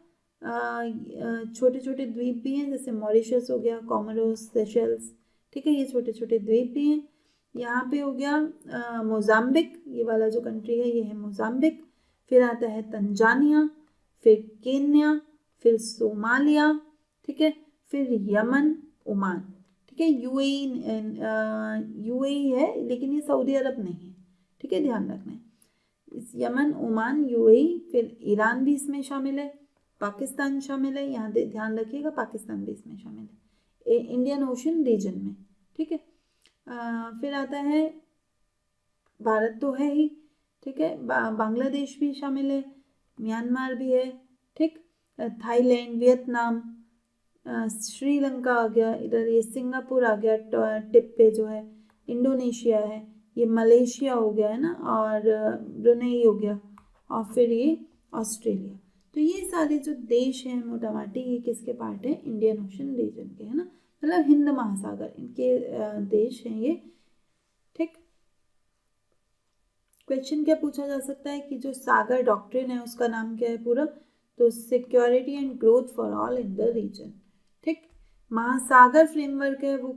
छोटे छोटे द्वीप भी हैं, जैसे मॉरिशस हो गया, कॉमोरोस, सेशल्स। ठीक है, ये छोटे छोटे द्वीप भी हैं। यहाँ पे हो गया मोजाम्बिक, ये वाला जो कंट्री है ये है मोजाम्बिक। फिर आता है तंजानिया, फिर केन्या, फिर सोमालिया। ठीक है, फिर यमन, ओमान। ठीक है, UAE है, लेकिन ये सऊदी अरब नहीं है। ठीक है, ध्यान रखना है, इस यमन, ओमान, UAE, फिर ईरान भी इसमें शामिल है, पाकिस्तान शामिल है, यहाँ ध्यान रखिएगा पाकिस्तान भी इसमें शामिल है इंडियन ओशन रीजन में। ठीक है, फिर आता है भारत तो है ही। ठीक है, बांग्लादेश भी शामिल है, म्यांमार भी है। ठीक, थाईलैंड, वियतनाम, श्रीलंका आ गया इधर, ये सिंगापुर आ गया टिप पे जो है, इंडोनेशिया है, ये मलेशिया हो गया है ना, और ब्रुनेई हो गया, और फिर ये ऑस्ट्रेलिया। तो ये सारे जो देश हैं मोटा माटी, ये किसके पार्ट है? इंडियन ओशन रीजन के, है ना, मतलब हिंद महासागर इनके देश हैं ये। ठीक, क्वेश्चन क्या पूछा जा सकता है कि जो सागर डॉक्ट्रिन है उसका नाम क्या है पूरा? तो security and growth for all in the region. ठीक, महासागर फ्रेमवर्क है वो,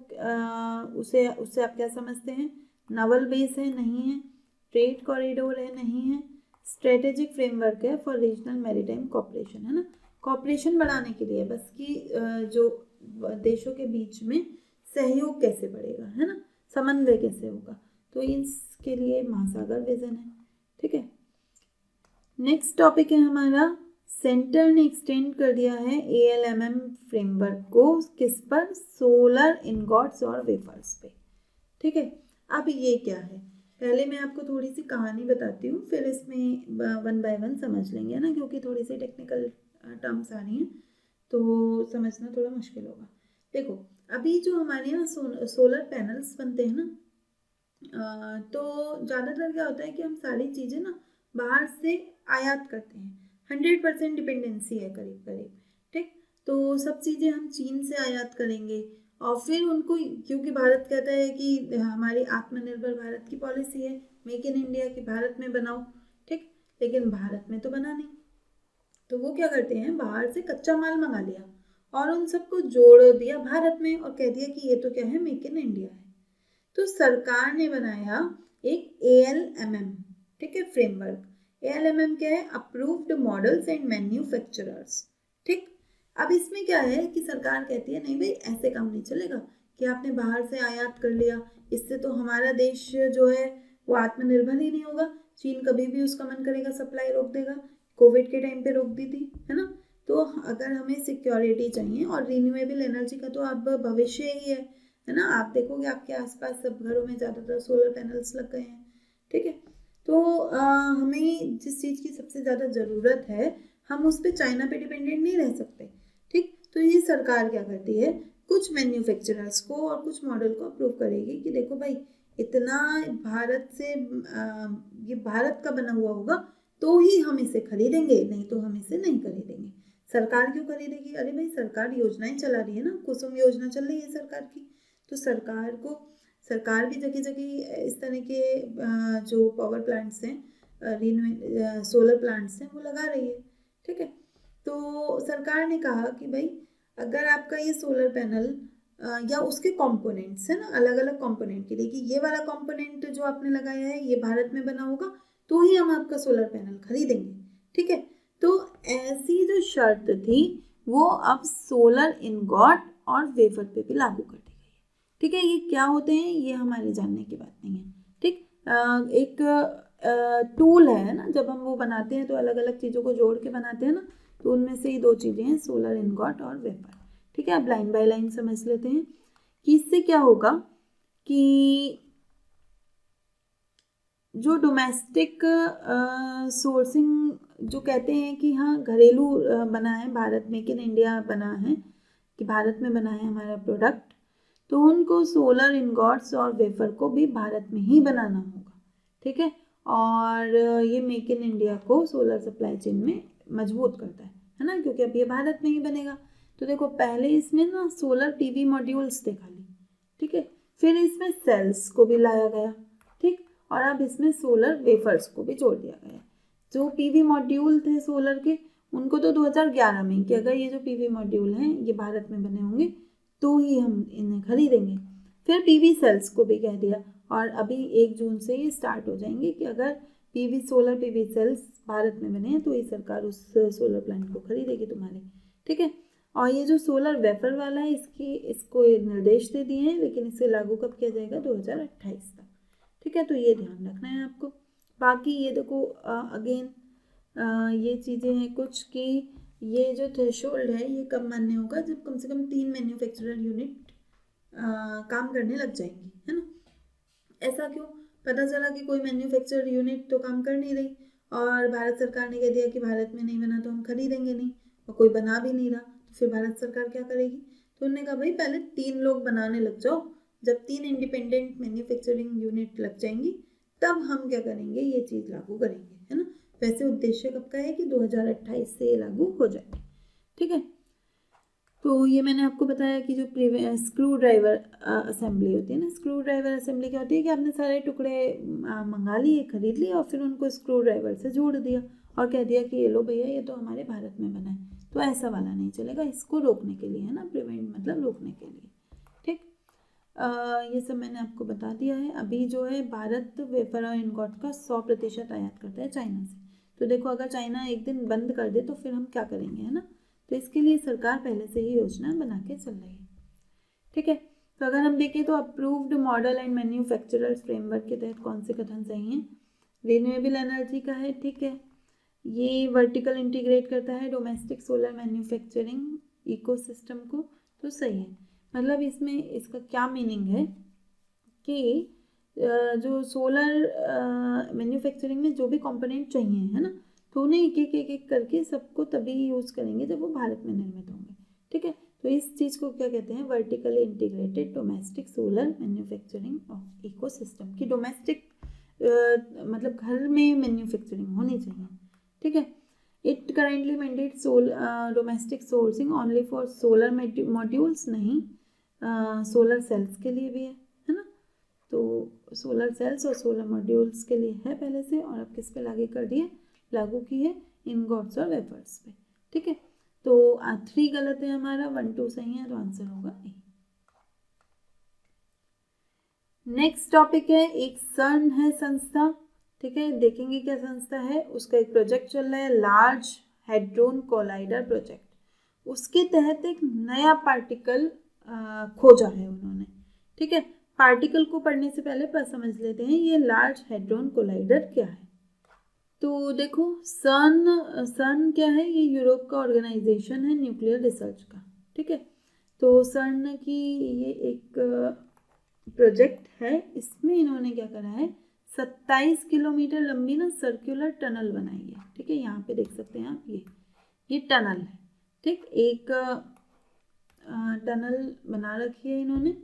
उससे आप क्या समझते हैं? नवल बेस है? नहीं है। ट्रेड कॉरिडोर है? नहीं है। स्ट्रेटेजिक फ्रेमवर्क है फॉर रीजनल मैरीटाइम कॉपरेशन, है ना, कॉपरेशन बढ़ाने के लिए, बस कि जो देशों के बीच में सहयोग कैसे बढ़ेगा, है ना, समन्वय कैसे होगा, तो इसके लिए महासागर विजन है। ठीक है, नेक्स्ट टॉपिक है हमारा, सेंटर ने एक्सटेंड कर दिया है ALMM फ्रेमवर्क को, किस पर? सोलर इनगॉट्स और वेफर्स पे। ठीक है, अब ये क्या है, पहले मैं आपको थोड़ी सी कहानी बताती हूँ, फिर इसमें 1 बाय 1 समझ लेंगे ना, क्योंकि थोड़ी सी टेक्निकल टर्म्स आ रही हैं तो समझना थोड़ा मुश्किल होगा। देखो, अभी जो हमारे यहाँ सोलर पैनल्स बनते हैं ना, तो ज़्यादातर क्या होता है कि हम सारी चीज़ें ना बाहर से आयात करते हैं, 100% डिपेंडेंसी है करीब करीब। ठीक, तो सब चीज़ें हम चीन से आयात करेंगे, और फिर उनको, क्योंकि भारत कहता है कि हमारी आत्मनिर्भर भारत की पॉलिसी है, मेक इन इंडिया की, भारत में बनाओ। ठीक, लेकिन भारत में तो बना नहीं, तो वो क्या करते हैं, बाहर से कच्चा माल मंगा लिया और उन सबको जोड़ दिया भारत में, और कह दिया कि ये तो क्या है, मेक इन इंडिया है। तो सरकार ने बनाया एक ALMM, ठीक है, फ्रेमवर्क। ALMM क्या है? अप्रूव्ड मॉडल्स एंड मैन्युफैक्चरर्स, ठीक। अब इसमें क्या है कि सरकार कहती है नहीं भाई ऐसे काम नहीं चलेगा कि आपने बाहर से आयात कर लिया, इससे तो हमारा देश जो है वो आत्मनिर्भर ही नहीं होगा। चीन कभी भी उसका मन करेगा सप्लाई रोक देगा, कोविड के टाइम पे रोक दी थी, है ना। तो अगर हमें सिक्योरिटी चाहिए, और रिन्यूएबल एनर्जी का तो अब भविष्य ही है ना। आप देखोगे आपके आसपास सब घरों में ज़्यादातर सोलर पैनल्स लग गए हैं, ठीक है। तो हमें जिस चीज़ की सबसे ज़्यादा ज़रूरत है हम उस पर चाइना पे डिपेंडेंट नहीं रह सकते, ठीक। तो ये सरकार क्या करती है, कुछ मैन्युफैक्चरर्स को और कुछ मॉडल को अप्रूव करेगी कि देखो भाई इतना भारत से ये भारत का बना हुआ होगा तो ही हम इसे खरीदेंगे, नहीं तो हम इसे नहीं खरीदेंगे। सरकार क्यों खरीदेगी? अरे भाई सरकार योजनाएं चला रही है ना, कुसुम योजना चल रही है सरकार की, तो सरकार भी जगह जगह इस तरह के जो पावर प्लांट्स हैं, सोलर प्लांट्स हैं, वो लगा रही है, ठीक है। तो सरकार ने कहा कि भाई अगर आपका ये सोलर पैनल या उसके कंपोनेंट्स है ना, अलग अलग कंपोनेंट के लिए कि ये वाला कंपोनेंट जो आपने लगाया है ये भारत में बना होगा तो ही हम आपका सोलर पैनल खरीदेंगे, ठीक है। तो ऐसी जो शर्त थी वो अब सोलर इनगॉट और वेफर पे भी लागू कर दी गई है, ठीक है। ये क्या होते हैं ये हमारे जानने की बात नहीं है, ठीक। एक टूल है ना, जब हम वो बनाते हैं तो अलग अलग चीज़ों को जोड़ के बनाते हैं ना, तो उनमें से ही दो चीज़ें हैं, सोलर इनगॉट और वेफर, ठीक है। अब लाइन बाय लाइन समझ लेते हैं कि इससे क्या होगा कि जो डोमेस्टिक सोर्सिंग जो कहते हैं कि हाँ घरेलू बना है, भारत मेक इन इंडिया बना है, कि भारत में बना है हमारा प्रोडक्ट, तो उनको सोलर इनगॉट्स और वेफर को भी भारत में ही बनाना होगा, ठीक है। और ये मेक इन इंडिया को सोलर सप्लाई चेन में मजबूत करता है ना, क्योंकि अब ये भारत में ही बनेगा। तो देखो पहले इसमें ना सोलर PV मॉड्यूल्स थे खाली, ठीक है, फिर इसमें सेल्स को भी लाया गया, ठीक, और अब इसमें सोलर वेफर्स को भी जोड़ दिया गया। जो PV मॉड्यूल थे सोलर के उनको तो 2011 में कि अगर ये जो PV मॉड्यूल हैं ये भारत में बने होंगे तो ही हम इन्हें खरीदेंगे। फिर PV सेल्स को भी कह दिया, और अभी 1 जून से ये स्टार्ट हो जाएंगे कि अगर सोलर PV सेल्स भारत में बने हैं तो ये सरकार उस सोलर प्लांट को खरीदेगी तुम्हारे, ठीक है। और ये जो सोलर वेफर वाला है इसको निर्देश दे दिए हैं, लेकिन इसे लागू कब किया जाएगा? 2028 तक, ठीक है। तो ये ध्यान रखना है आपको। बाकी ये देखो अगेन ये चीज़ें हैं कुछ कि ये जो थ्रेशोल्ड है ये कब मान्य होगा? जब कम से कम 3 मैन्युफैक्चरर यूनिट काम करने लग जाएंगी, है ना। ऐसा क्यों? पता चला कि कोई मैन्युफैक्चरर यूनिट तो काम कर नहीं रही और भारत सरकार ने कह दिया कि भारत में नहीं बना तो हम खरीदेंगे नहीं, और कोई बना भी नहीं रहा, तो फिर भारत सरकार क्या करेगी? तो उन्होंने कहा भाई पहले 3 लोग बनाने लग जाओ, जब 3 इंडिपेंडेंट मैन्युफैक्चरिंग यूनिट लग जाएंगी तब हम क्या करेंगे, ये चीज़ लागू करेंगे, है ना। वैसे उद्देश्य कब का है कि 2028 से ये लागू हो जाए, ठीक है। तो ये मैंने आपको बताया कि जो स्क्रू ड्राइवर असेंबली होती है ना, स्क्रू ड्राइवर असेंबली क्या होती है कि आपने सारे टुकड़े मंगा लिए, खरीद लिए और फिर उनको स्क्रू ड्राइवर से जोड़ दिया और कह दिया कि ये लो भैया ये तो हमारे भारत में बना है। तो ऐसा वाला नहीं चलेगा, इसको रोकने के लिए, है ना, प्रिवेंट मतलब रोकने के लिए, ठीक। ये सब मैंने आपको बता दिया है। अभी जो है भारत वेफर और इनगॉट का 100% आयात करता है चाइना से। तो देखो अगर चाइना एक दिन बंद कर दे तो फिर हम क्या करेंगे, है ना। तो इसके लिए सरकार पहले से ही योजना बना के चल रही है, ठीक है। तो अगर हम देखें तो approved model and manufacturers framework के तहत कौन से कथन सही हैं? रिन्यूएबल एनर्जी का है, ठीक है, ये वर्टिकल इंटीग्रेट करता है डोमेस्टिक सोलर मैन्युफैक्चरिंग इकोसिस्टम को, तो सही है। मतलब इसमें इसका क्या मीनिंग है कि जो सोलर मैन्युफैक्चरिंग में जो भी कंपोनेंट चाहिए, है ना, तो उन्हें एक करके सबको तभी यूज़ करेंगे जब वो भारत में निर्मित होंगे, ठीक है। तो इस चीज़ को क्या कहते हैं? Vertically integrated domestic solar manufacturing ecosystem की डोमेस्टिक मतलब घर में मैन्युफैक्चरिंग होनी चाहिए, ठीक है। It currently mandate domestic sourcing only for solar modules, नहीं सोलर सेल्स के लिए भी है ना। तो सोलर सेल्स और सोलर मॉड्यूल्स के लिए है पहले से, और अब किस पे लागू की है? इनगॉट्स और वेफर्स पे, ठीक है। तो 3 गलत है हमारा, 1 2 सही है, तो आंसर होगा ए। नेक्स्ट टॉपिक है, एक सर्न है संस्था, ठीक है, देखेंगे क्या संस्था है। उसका एक प्रोजेक्ट चल रहा है, लार्ज हैड्रोन कोलाइडर प्रोजेक्ट। उसके तहत एक नया पार्टिकल खोजा है उन्होंने, ठीक है। पार्टिकल को पढ़ने से पहले पर समझ लेते हैं ये लार्ज हैड्रोन कोलाइडर क्या है। तो देखो, सर्न क्या है, ये यूरोप का ऑर्गेनाइजेशन है न्यूक्लियर रिसर्च का, ठीक है। तो सर्न की ये एक प्रोजेक्ट है, इसमें इन्होंने क्या करा है, 27 किलोमीटर लंबी ना सर्कुलर टनल बनाई है, ठीक है। यहाँ पे देख सकते हैं आप, ये टनल है, ठीक। एक टनल बना रखी है इन्होंने,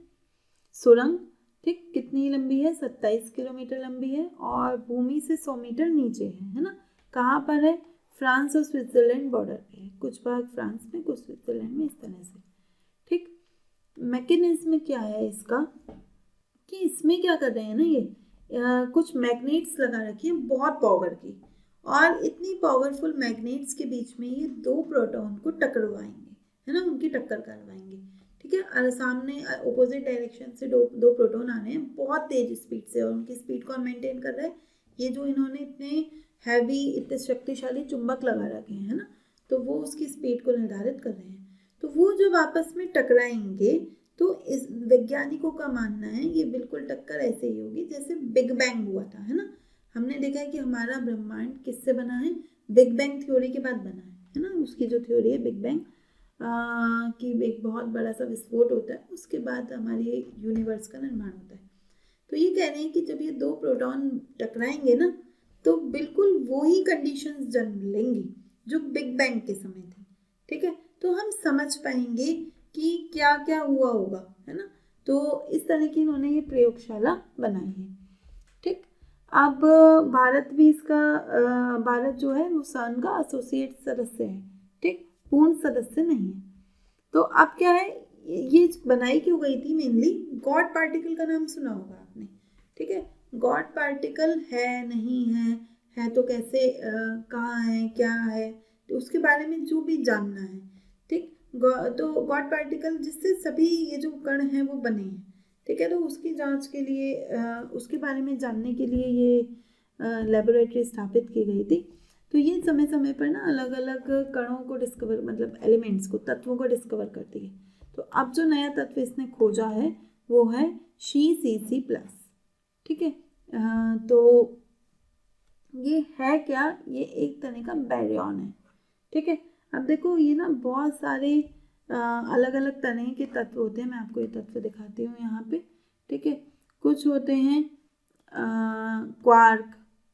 सुरंग, ठीक। कितनी लंबी है, 27 किलोमीटर लंबी है और भूमि से 100 मीटर नीचे है ना। कहाँ पर है, फ्रांस और स्विट्जरलैंड बॉर्डर पे है, कुछ भाग फ्रांस में कुछ स्विट्जरलैंड में, इस तरह से, ठीक। मैकेनिज्म क्या है इसका, कि इसमें क्या कर रहे हैं ना, ये कुछ मैग्नेट्स लगा रखी है बहुत पावर की, और इतनी पावरफुल मैग्नेट्स के बीच में ये दो प्रोटॉन को टकरवाएंगे, है ना, उनकी टक्कर करवाएंगे, ठीक है। और सामने अपोजिट डायरेक्शन से दो प्रोटॉन आ रहे हैं बहुत तेज स्पीड से, और उनकी स्पीड कौन मेंटेन कर रहा है, ये जो इन्होंने इतने हैवी, इतने शक्तिशाली चुंबक लगा रखे हैं, है ना, तो वो उसकी स्पीड को निर्धारित कर रहे हैं। तो वो जब आपस में टकराएंगे तो इस वैज्ञानिकों का मानना है ये बिल्कुल टक्कर ऐसे ही होगी जैसे बिग बैंग हुआ था, है ना। हमने देखा है कि हमारा ब्रह्मांड किससे बना है, बिग बैंग थ्योरी के बाद बना है ना। उसकी जो थ्योरी है बिग बैंग कि एक बहुत बड़ा सा विस्फोट होता है, उसके बाद हमारे यूनिवर्स का निर्माण होता है। तो ये कह रहे हैं कि जब ये दो प्रोटॉन टकराएंगे ना, तो बिल्कुल वो ही कंडीशंस जन्म लेंगी जो बिग बैंग के समय थी, ठीक है। तो हम समझ पाएंगे कि क्या क्या हुआ होगा, है ना। तो इस तरह की इन्होंने ये प्रयोगशाला बनाई है, ठीक। अब भारत भी इसका भारत जो है वो सर्न का एसोसिएट सदस्य है, ठीक, पूर्ण सदस्य नहीं है। तो अब क्या है, ये बनाई क्यों गई थी, मेनली गॉड पार्टिकल का नाम सुना होगा आपने, ठीक है। गॉड पार्टिकल है नहीं है तो कैसे, कहाँ है, क्या है, तो उसके बारे में जो भी जानना है, ठीक। तो गॉड पार्टिकल जिससे सभी ये जो कण हैं वो बने हैं, ठीक है। तो उसकी जांच के लिए, उसके बारे में जानने के लिए ये लेबोरेटरी स्थापित की गई थी। तो ये समय समय पर ना अलग अलग कणों को डिस्कवर, मतलब एलिमेंट्स को, तत्वों को डिस्कवर करती है। तो अब जो नया तत्व इसने खोजा है वो है CC+, ठीक है। तो ये है क्या, ये एक तरह का बैरियन है, ठीक है। अब देखो ये ना बहुत सारे अलग अलग तरह के तत्व होते हैं, मैं आपको ये तत्व दिखाती हूँ यहाँ पे, ठीक है। कुछ होते हैं क्वार्क,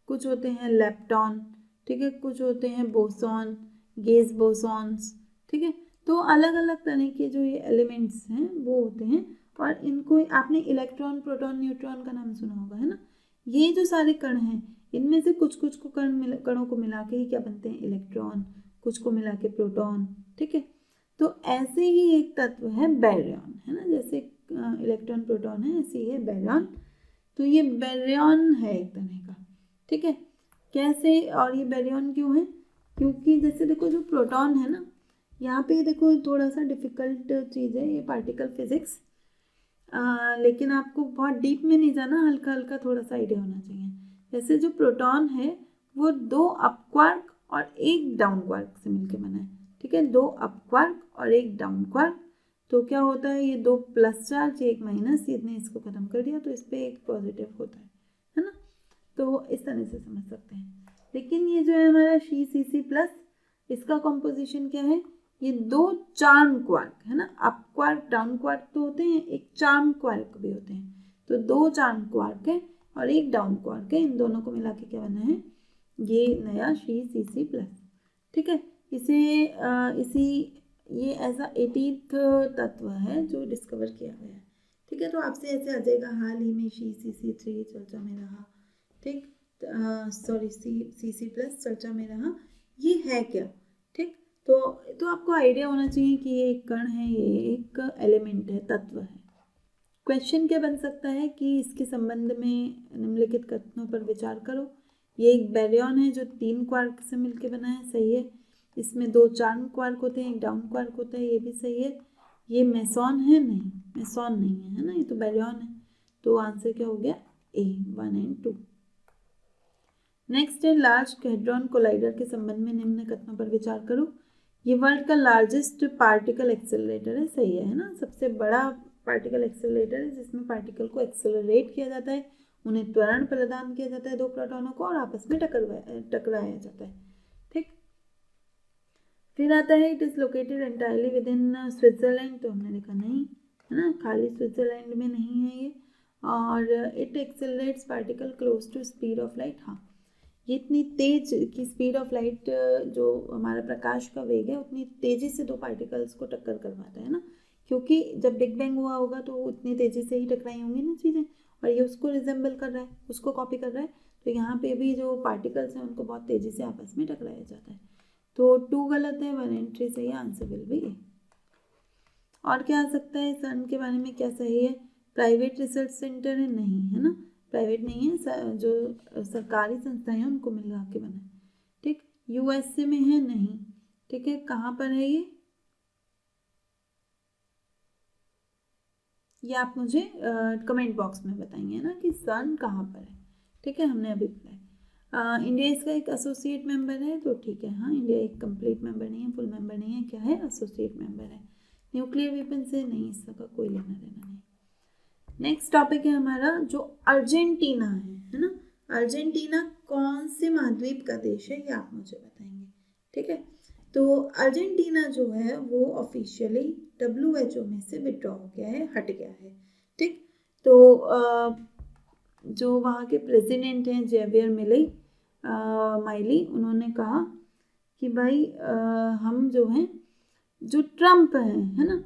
कुछ होते हैं लेप्टॉन, ठीक है, कुछ होते हैं बोसॉन, गेज बोसॉन्स, ठीक है। तो अलग अलग तरह के जो ये एलिमेंट्स हैं वो होते हैं, और इनको आपने इलेक्ट्रॉन, प्रोटॉन, न्यूट्रॉन का नाम सुना होगा, है ना। ये जो सारे कण हैं इनमें से कुछ कुछ को कणों को मिला के ही क्या बनते हैं, इलेक्ट्रॉन, कुछ को मिला के प्रोटॉन, ठीक है। तो ऐसे ही एक तत्व है बैरियन, है ना, जैसे इलेक्ट्रॉन प्रोटॉन है ऐसे ही है बैरियन। तो ये बैरियन है एक तरह का, ठीक है। कैसे, और ये बैरियन क्यों है, क्योंकि जैसे देखो जो प्रोटॉन है ना, यहाँ पे देखो थोड़ा सा डिफिकल्ट चीज़ है ये पार्टिकल फिजिक्स, लेकिन आपको बहुत डीप में नहीं जाना, हल्का हल्का थोड़ा सा आइडिया होना चाहिए। जैसे जो प्रोटॉन है वो 2 अप क्वार्क और 1 डाउन क्वार्क से मिलकर बना है, ठीक है। 2 अप क्वार्क और 1 डाउन क्वार्क, तो क्या होता है, ये 2 प्लस चार्ज 1 माइनस, इसने इसको खत्म कर दिया तो इस पर 1 पॉजिटिव होता है ना। तो इस तरह से समझ सकते हैं। लेकिन ये जो है हमारा CC+, इसका कॉम्पोजिशन क्या है, ये 2 चार्म क्वार्क, है ना, अप क्वार्क डाउन क्वार्क तो होते हैं, एक चार्म क्वार्क भी होते हैं। तो 2 चार्म क्वार्क है और 1 डाउन क्वार्क है, इन दोनों को मिला के क्या बना है, ये नया CC+, ठीक है। इसी ये ऐसा 18th तत्व है जो डिस्कवर किया गया है, ठीक है। तो आपसे ऐसे आ जाएगा, हाल ही में CC3 चर्चा में रहा, ठीक, सॉरी CC+ चर्चा में रहा, ये है क्या, ठीक। तो आपको आइडिया होना चाहिए कि ये एक कण है, ये एक एलिमेंट है, तत्व है। क्वेश्चन क्या बन सकता है कि इसके संबंध में निम्नलिखित कथनों पर विचार करो। ये एक बैरियन है जो 3 क्वार्क से मिलकर बना है, सही है। इसमें 2 चार्म क्वार्क होते हैं, 1 डाउन क्वार्क होता है, ये भी सही है। ये मेसॉन है, नहीं, मेसॉन नहीं है, है ना, ये तो बैरियन है। तो आंसर क्या हो गया ए, 1 एंड 2। नेक्स्ट है लार्ज हैड्रॉन कोलाइडर के संबंध में निम्न कथनों पर विचार करो। ये वर्ल्ड का लार्जेस्ट पार्टिकल एक्सेलरेटर है, सही है ना, सबसे बड़ा पार्टिकल एक्सेलरेटर है जिसमें पार्टिकल को एक्सेलरेट किया जाता है, उन्हें त्वरण प्रदान किया जाता है दो प्रोटॉनों को और आपस में टकराया जाता है। ठीक, फिर आता है it is located entirely with in Switzerland, तो हमने देखा नहीं है ना, खाली स्विट्जरलैंड में नहीं है ये। और it accelerates particle close to speed of light, हाँ ये इतनी तेज की स्पीड ऑफ लाइट, जो हमारा प्रकाश का वेग है उतनी तेजी से दो पार्टिकल्स को टक्कर करवाता है ना, क्योंकि जब बिग बैंग हुआ होगा तो उतनी तेजी से ही टकराई होंगी ना चीज़ें, और ये उसको रिजेंबल कर रहा है, उसको कॉपी कर रहा है, तो यहाँ पे भी जो पार्टिकल्स हैं उनको बहुत तेजी से आपस में टकराया जाता है। तो 2 गलत है, 1 एंड 3 सही है, आंसर विल बी ए। और क्या आ सकता है सन के बारे में, क्या सही है, प्राइवेट रिसर्च सेंटर है, नहीं है ना, प्राइवेट नहीं है, जो सरकारी संस्थाएं हैं उनको मिला के बना है। ठीक, यूएसए में है, नहीं, ठीक है, कहाँ पर है ये आप मुझे कमेंट बॉक्स में बताएंगे ना कि सन कहाँ पर है। ठीक है, हमने अभी बताया। इंडिया इसका एक एसोसिएट मेंबर है, तो ठीक है, हाँ इंडिया एक कंप्लीट मेंबर नहीं है, फुल मेंबर नहीं है, क्या है, एसोसिएट मेंबर है। न्यूक्लियर वेपन से नहीं, इसका कोई लेना देना नहीं। नेक्स्ट टॉपिक है हमारा जो अर्जेंटीना है ना, अर्जेंटीना कौन से महाद्वीप का देश है ये आप मुझे बताएंगे। ठीक है, तो अर्जेंटीना जो है वो ऑफिशियली WHO में से विड्रॉ हो गया है, हट गया है। ठीक, तो जो वहाँ के प्रेसिडेंट हैं जेवियर माइली, उन्होंने कहा कि भाई हम जो हैं, जो ट्रम्प है ना,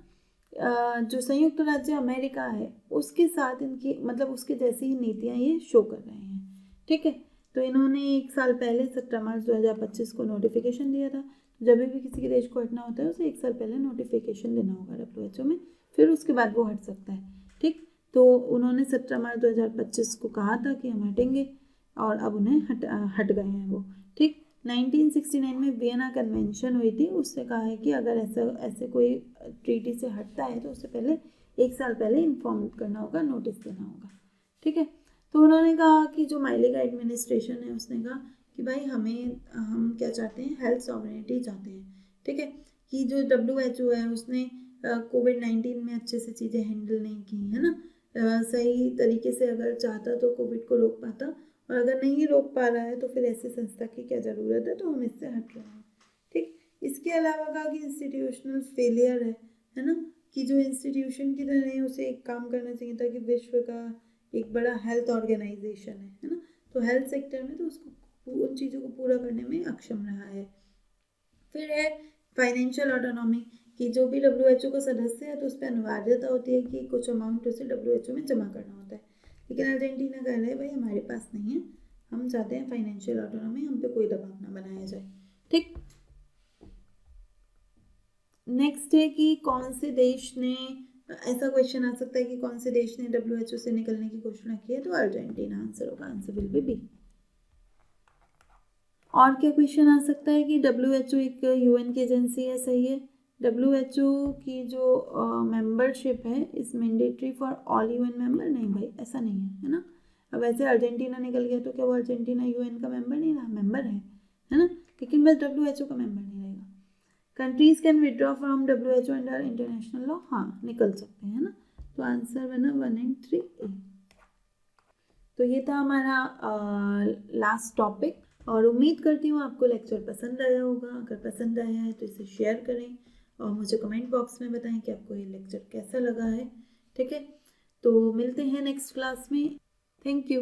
जो संयुक्त राज्य अमेरिका है उसके साथ इनकी मतलब उसके जैसी ही नीतियाँ ये शो कर रहे हैं। ठीक है, तो इन्होंने 1 साल पहले 17 मार्च 2025 को नोटिफिकेशन दिया था। जब भी किसी के देश को हटना होता है उसे 1 साल पहले नोटिफिकेशन देना होगा WHO में, फिर उसके बाद वो हट सकता है। ठीक, तो उन्होंने 17 मार्च 2025 को कहा था कि हम हटेंगे और अब उन्हें हट गए हैं वो। ठीक, 1969 में वियना कन्वेंशन हुई थी, उससे कहा है कि अगर ऐसे कोई ट्रीटी से हटता है तो उससे पहले 1 साल पहले इन्फॉर्म करना होगा, नोटिस देना होगा। ठीक है, तो उन्होंने कहा कि जो माइली का एडमिनिस्ट्रेशन है उसने कहा कि भाई हम क्या चाहते हैं, हेल्थ सॉवरेनिटी चाहते हैं। ठीक है, कि जो WHO है उसने कोविड-19 में अच्छे से चीज़ें हैंडल नहीं की है ना, सही तरीके से अगर चाहता तो कोविड को रोक पाता, और अगर नहीं रोक पा रहा है तो फिर ऐसी संस्था की क्या ज़रूरत है, तो हम इससे हट रहे हैं। ठीक, इसके अलावा कहा कि इंस्टीट्यूशनल फेलियर है ना, कि जो इंस्टीट्यूशन की तरह है उसे एक काम करना चाहिए था कि विश्व का एक बड़ा हेल्थ ऑर्गेनाइजेशन है ना, तो हेल्थ सेक्टर में तो उसको उन चीज़ों को पूरा करने में अक्षम रहा है। फिर है फाइनेंशियल ऑटोनॉमी, कि जो भी WHO का सदस्य है तो उस पर अनिवार्यता होती है कि कुछ अमाउंट उसे WHO में जमा करना होता है, लेकिन अर्जेंटीना कह रहा है भाई हमारे पास नहीं है, हम चाहते हैं फाइनेंशियल ऑटोनॉमी, हम पे कोई दबाव ना बनाया जाए। ठीक, नेक्स्ट है कि कौन से देश ने, ऐसा क्वेश्चन आ सकता है कि कौन से देश ने WHO से निकलने की घोषणा की है, तो अर्जेंटीना आंसर होगा, आंसर विल बी बी। और क्या क्वेश्चन आ सकता है कि WHO एक UN की एजेंसी है, सही है, WHO की जो मेंबरशिप है इस mandatory for all UN member, नहीं भाई ऐसा नहीं है ना। अब वैसे अर्जेंटीना निकल गया तो क्या वो अर्जेंटीना UN का मेंबर नहीं रहा, मेंबर है ना, लेकिन बस WHO का मेंबर नहीं रहेगा। Countries can withdraw from WHO under international law, हाँ निकल सकते हैं ना, तो आंसर बना 1 एंड 3 ए। तो ये था हमारा लास्ट टॉपिक, और उम्मीद करती हूँ आपको लेक्चर पसंद आया होगा। अगर पसंद आया है तो इसे शेयर करें और मुझे कमेंट बॉक्स में बताएं कि आपको ये लेक्चर कैसा लगा है। ठीक है, तो मिलते हैं नेक्स्ट क्लास में। Thank you.